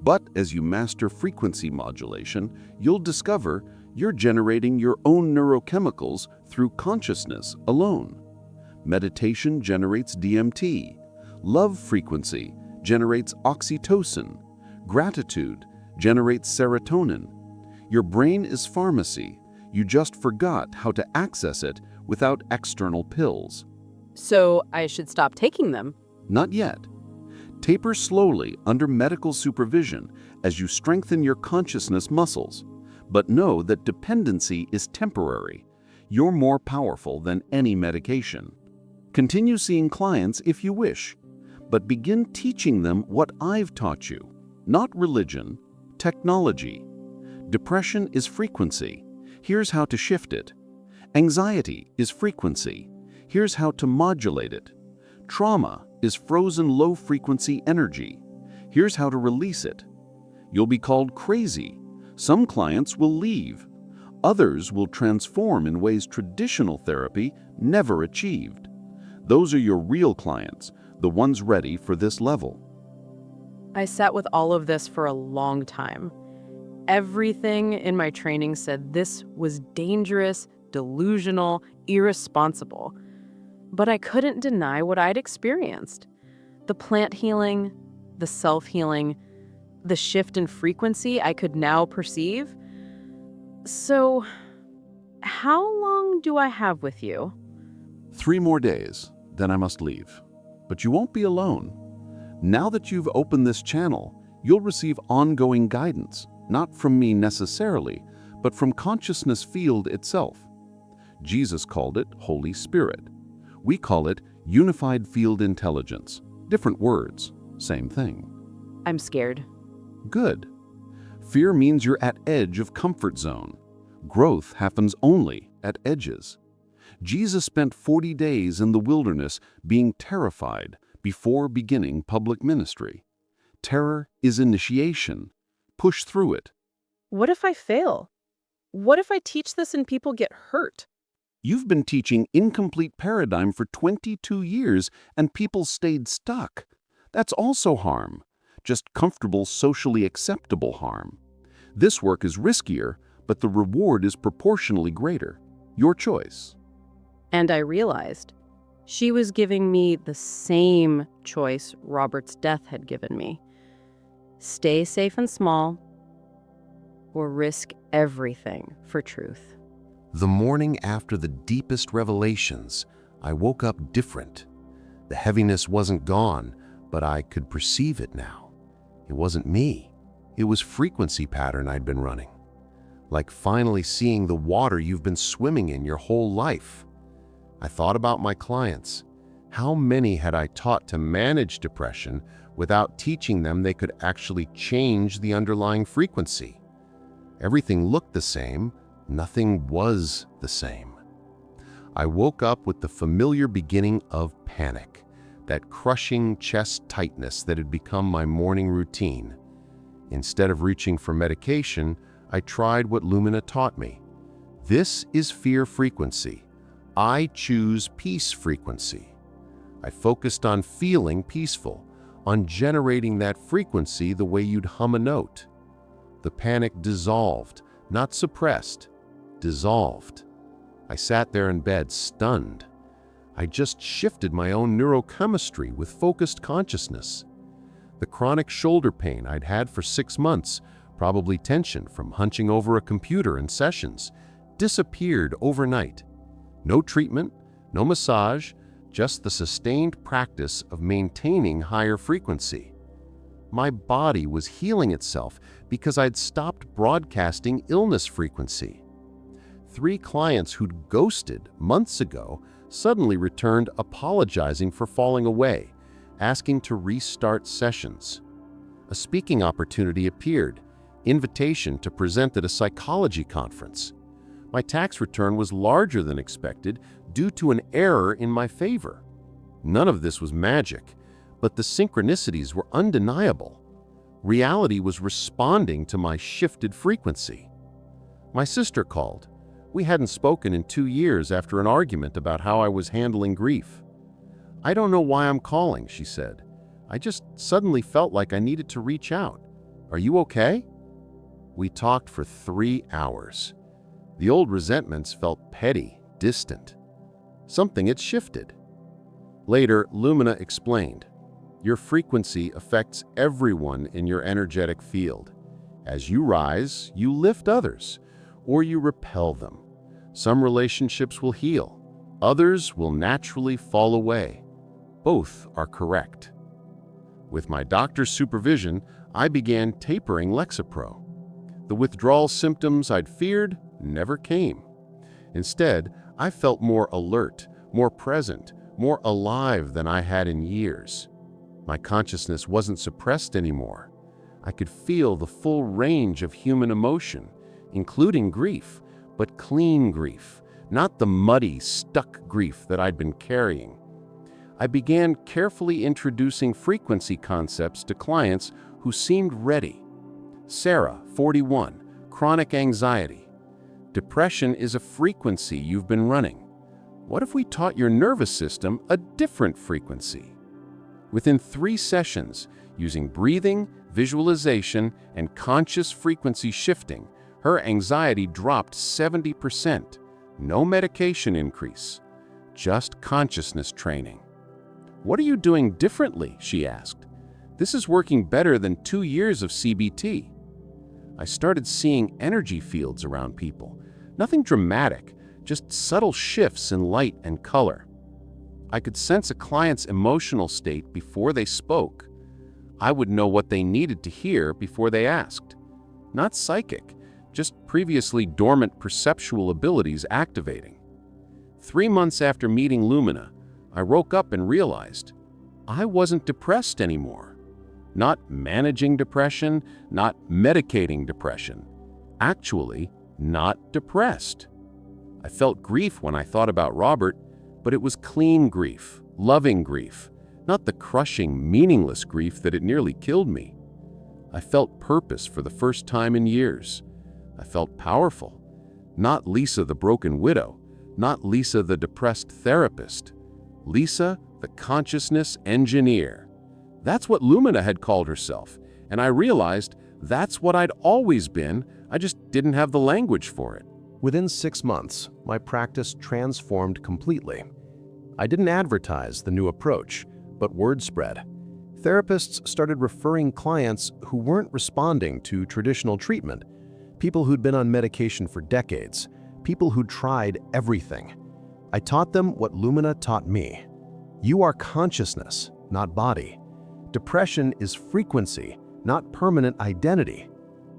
But as you master frequency modulation, you'll discover you're generating your own neurochemicals through consciousness alone. Meditation generates DMT. Love frequency generates oxytocin. Gratitude generates serotonin. Your brain is pharmacy. You just forgot how to access it without external pills. So I should stop taking them? Not yet. Taper slowly under medical supervision as you strengthen your consciousness muscles. But know that dependency is temporary. You're more powerful than any medication. Continue seeing clients if you wish, but begin teaching them what I've taught you. Not religion, technology. Depression is frequency. Here's how to shift it. Anxiety is frequency. Here's how to modulate it. Trauma is frozen low-frequency energy. Here's how to release it. You'll be called crazy. Some clients will leave. Others will transform in ways traditional therapy never achieved. Those are your real clients, the ones ready for this level. I sat with all of this for a long time. Everything in my training said this was dangerous, delusional, irresponsible. But I couldn't deny what I'd experienced. The plant healing, the self-healing, the shift in frequency I could now perceive. So, how long do I have with you? 3 more days, then I must leave. But you won't be alone. Now that you've opened this channel, you'll receive ongoing guidance, not from me necessarily, but from consciousness field itself. Jesus called it Holy Spirit. We call it Unified Field Intelligence. Different words, same thing. I'm scared. Good. Fear means you're at edge of comfort zone. Growth happens only at edges. Jesus spent 40 days in the wilderness being terrified before beginning public ministry. Terror is initiation. Push through it. What if I fail? What if I teach this and people get hurt? You've been teaching incomplete paradigm for 22 years and people stayed stuck. That's also harm, just comfortable, socially acceptable harm. This work is riskier, but the reward is proportionally greater. Your choice. And I realized she was giving me the same choice Robert's death had given me. Stay safe and small, or risk everything for truth. The morning after the deepest revelations, I woke up different. The heaviness wasn't gone, but I could perceive it now. It wasn't me. It was frequency pattern I'd been running. Like finally seeing the water you've been swimming in your whole life. I thought about my clients. How many had I taught to manage depression without teaching them they could actually change the underlying frequency? Everything looked the same, nothing was the same. I woke up with the familiar beginning of panic, that crushing chest tightness that had become my morning routine. Instead of reaching for medication, I tried what Lumina taught me. This is fear frequency. I choose peace frequency. I focused on feeling peaceful, on generating that frequency the way you'd hum a note. The panic dissolved, not suppressed, dissolved. I sat there in bed, stunned. I just shifted my own neurochemistry with focused consciousness. The chronic shoulder pain I'd had for 6 months, probably tension from hunching over a computer in sessions, disappeared overnight. No treatment, no massage, just the sustained practice of maintaining higher frequency. My body was healing itself because I'd stopped broadcasting illness frequency. 3 clients who'd ghosted months ago suddenly returned apologizing for falling away, asking to restart sessions. A speaking opportunity appeared, invitation to present at a psychology conference. My tax return was larger than expected due to an error in my favor. None of this was magic, but the synchronicities were undeniable. Reality was responding to my shifted frequency. My sister called. We hadn't spoken in 2 years after an argument about how I was handling grief. "I don't know why I'm calling," she said. "I just suddenly felt like I needed to reach out. Are you okay?" We talked for 3 hours. The old resentments felt petty, distant. Something had shifted. Later, Lumina explained, "Your frequency affects everyone in your energetic field. As you rise, you lift others, or you repel them. Some relationships will heal, others will naturally fall away. Both are correct." With my doctor's supervision, I began tapering Lexapro. The withdrawal symptoms I'd feared never came. Instead, I felt more alert, more present, more alive than I had in years. My consciousness wasn't suppressed anymore. I could feel the full range of human emotion, including grief, but clean grief, not the muddy, stuck grief that I'd been carrying. I began carefully introducing frequency concepts to clients who seemed ready. Sarah, 41, chronic anxiety. Depression is a frequency you've been running. What if we taught your nervous system a different frequency? Within 3 sessions, using breathing, visualization, and conscious frequency shifting, her anxiety dropped 70%. No medication increase, just consciousness training. "What are you doing differently?" she asked. "This is working better than 2 years of CBT." I started seeing energy fields around people. Nothing dramatic, just subtle shifts in light and color. I could sense a client's emotional state before they spoke. I would know what they needed to hear before they asked. Not psychic, just previously dormant perceptual abilities activating. 3 months after meeting Lumina, I woke up and realized I wasn't depressed anymore. Not managing depression, not medicating depression. Actually, not depressed. I felt grief when I thought about Robert, but it was clean grief, loving grief, not the crushing, meaningless grief that had nearly killed me. I felt purpose for the first time in years. I felt powerful. Not Lisa the broken widow, not Lisa the depressed therapist. Lisa the consciousness engineer. That's what Lumina had called herself, and I realized that's what I'd always been, I just didn't have the language for it. Within 6 months, my practice transformed completely. I didn't advertise the new approach, but word spread. Therapists started referring clients who weren't responding to traditional treatment, people who'd been on medication for decades, people who'd tried everything. I taught them what Lumina taught me. You are consciousness, not body. Depression is frequency, not permanent identity.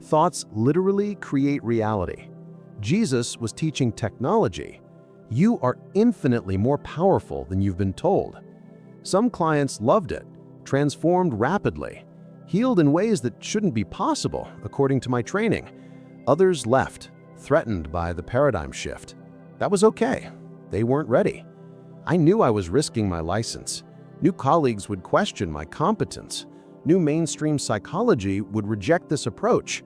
Thoughts literally create reality. Jesus was teaching technology. You are infinitely more powerful than you've been told. Some clients loved it, transformed rapidly, healed in ways that shouldn't be possible, according to my training. Others left, threatened by the paradigm shift. That was okay. They weren't ready. I knew I was risking my license. New colleagues would question my competence. New mainstream psychology would reject this approach.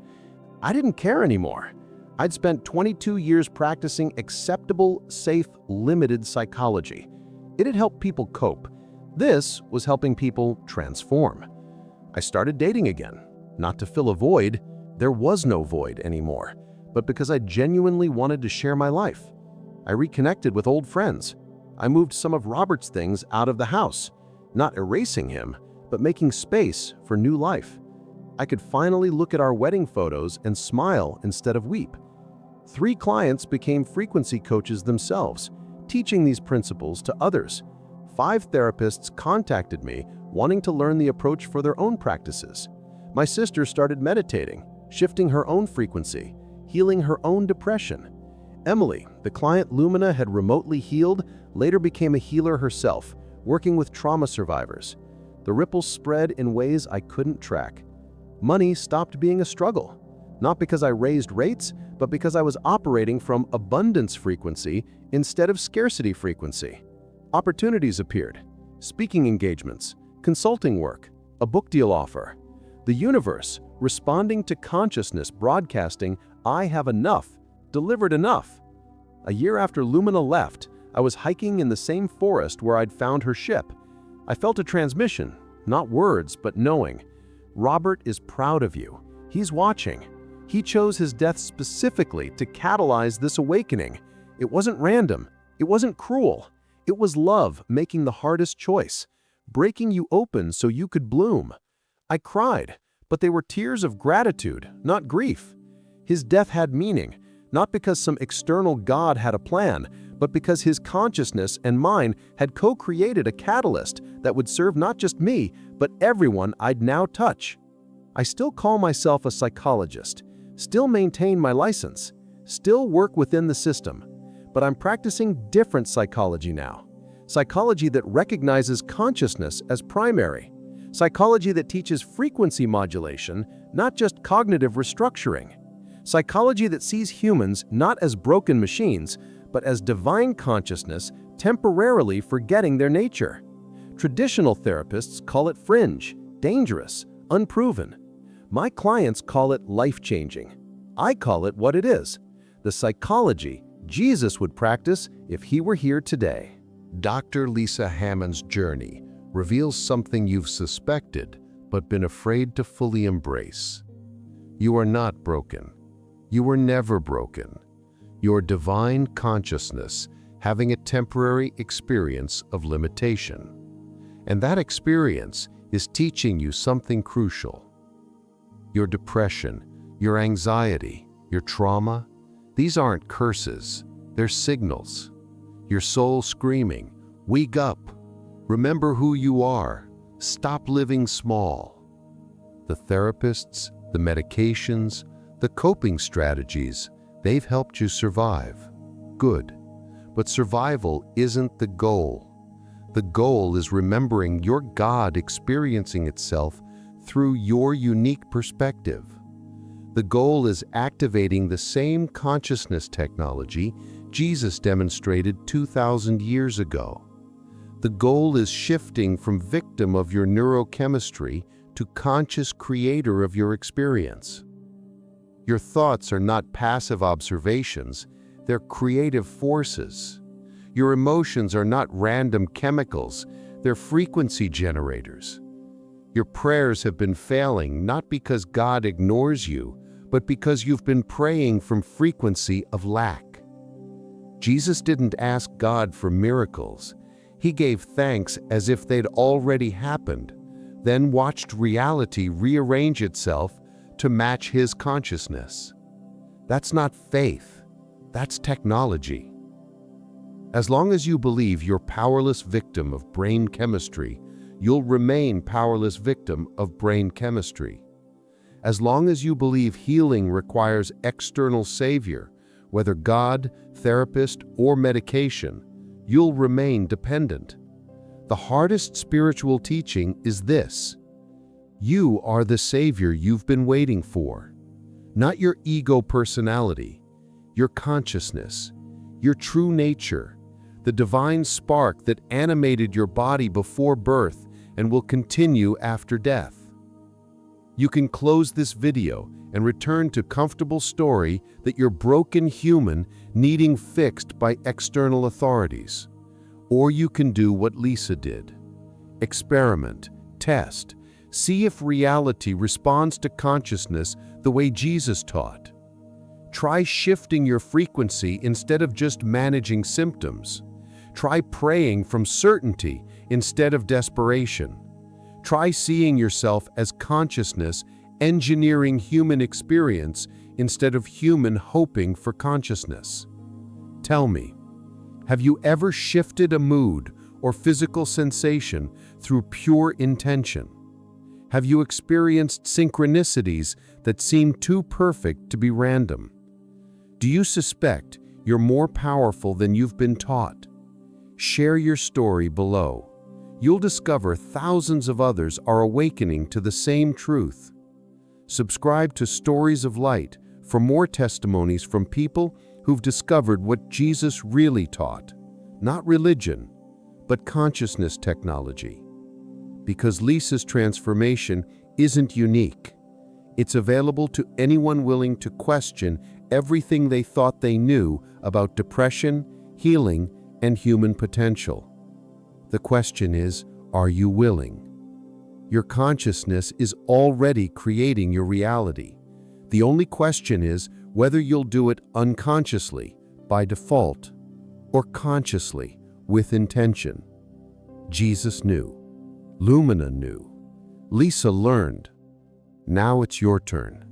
I didn't care anymore. I'd spent 22 years practicing acceptable, safe, limited psychology. It had helped people cope. This was helping people transform. I started dating again, not to fill a void. There was no void anymore, but because I genuinely wanted to share my life. I reconnected with old friends. I moved some of Robert's things out of the house, not erasing him, but making space for new life. I could finally look at our wedding photos and smile instead of weep. 3 clients became frequency coaches themselves, teaching these principles to others. 5 therapists contacted me, wanting to learn the approach for their own practices. My sister started meditating, shifting her own frequency, healing her own depression. Emily, the client Lumina had remotely healed, later became a healer herself, working with trauma survivors. The ripples spread in ways I couldn't track. Money stopped being a struggle, not because I raised rates, but because I was operating from abundance frequency instead of scarcity frequency. Opportunities appeared, speaking engagements, consulting work, a book deal offer. The universe, responding to consciousness broadcasting, "I have enough," delivered enough. A year after Lumina left, I was hiking in the same forest where I'd found her ship. I felt a transmission, not words, but knowing. Robert is proud of you. He's watching. He chose his death specifically to catalyze this awakening. It wasn't random. It wasn't cruel. It was love making the hardest choice, breaking you open so you could bloom. I cried, but they were tears of gratitude, not grief. His death had meaning, not because some external God had a plan, but because his consciousness and mine had co-created a catalyst that would serve not just me, but everyone I'd now touch. I still call myself a psychologist, still maintain my license, still work within the system, but I'm practicing different psychology now. Psychology that recognizes consciousness as primary. Psychology that teaches frequency modulation, not just cognitive restructuring. Psychology that sees humans not as broken machines, but as divine consciousness temporarily forgetting their nature. Traditional therapists call it fringe, dangerous, unproven. My clients call it life-changing. I call it what it is, the psychology Jesus would practice if he were here today. Dr. Lisa Hammond's journey reveals something you've suspected but been afraid to fully embrace. You are not broken. You were never broken. Your divine consciousness having a temporary experience of limitation. And that experience is teaching you something crucial. Your depression, your anxiety, your trauma, these aren't curses, they're signals. Your soul screaming, "Wake up! Remember who you are. Stop living small." The therapists, the medications, the coping strategies, they've helped you survive. Good. But survival isn't the goal. The goal is remembering your God experiencing itself through your unique perspective. The goal is activating the same consciousness technology Jesus demonstrated 2,000 years ago. The goal is shifting from victim of your neurochemistry to conscious creator of your experience. Your thoughts are not passive observations, they're creative forces. Your emotions are not random chemicals, they're frequency generators. Your prayers have been failing not because God ignores you, but because you've been praying from frequency of lack. Jesus didn't ask God for miracles. He gave thanks as if they'd already happened, then watched reality rearrange itself to match his consciousness. That's not faith, that's technology. As long as you believe you're powerless victim of brain chemistry, you'll remain powerless victim of brain chemistry. As long as you believe healing requires external savior, whether God, therapist, or medication, you'll remain dependent. The hardest spiritual teaching is this: you are the Savior you've been waiting for. Not your ego personality, your consciousness, your true nature, the divine spark that animated your body before birth and will continue after death. You can close this video and return to comfortable story that you're broken human needing fixed by external authorities. Or you can do what Lisa did. Experiment, test, see if reality responds to consciousness the way Jesus taught. Try shifting your frequency instead of just managing symptoms. Try praying from certainty instead of desperation. Try seeing yourself as consciousness engineering human experience instead of human hoping for consciousness. Tell me, have you ever shifted a mood or physical sensation through pure intention? Have you experienced synchronicities that seem too perfect to be random? Do you suspect you're more powerful than you've been taught? Share your story below. You'll discover thousands of others are awakening to the same truth. Subscribe to Stories of Light for more testimonies from people who've discovered what Jesus really taught. Not religion, but consciousness technology. Because Lisa's transformation isn't unique. It's available to anyone willing to question everything they thought they knew about depression, healing, and human potential. The question is, are you willing? Your consciousness is already creating your reality. The only question is whether you'll do it unconsciously, by default, or consciously, with intention. Jesus knew. Lumina knew. Lisa learned. Now it's your turn.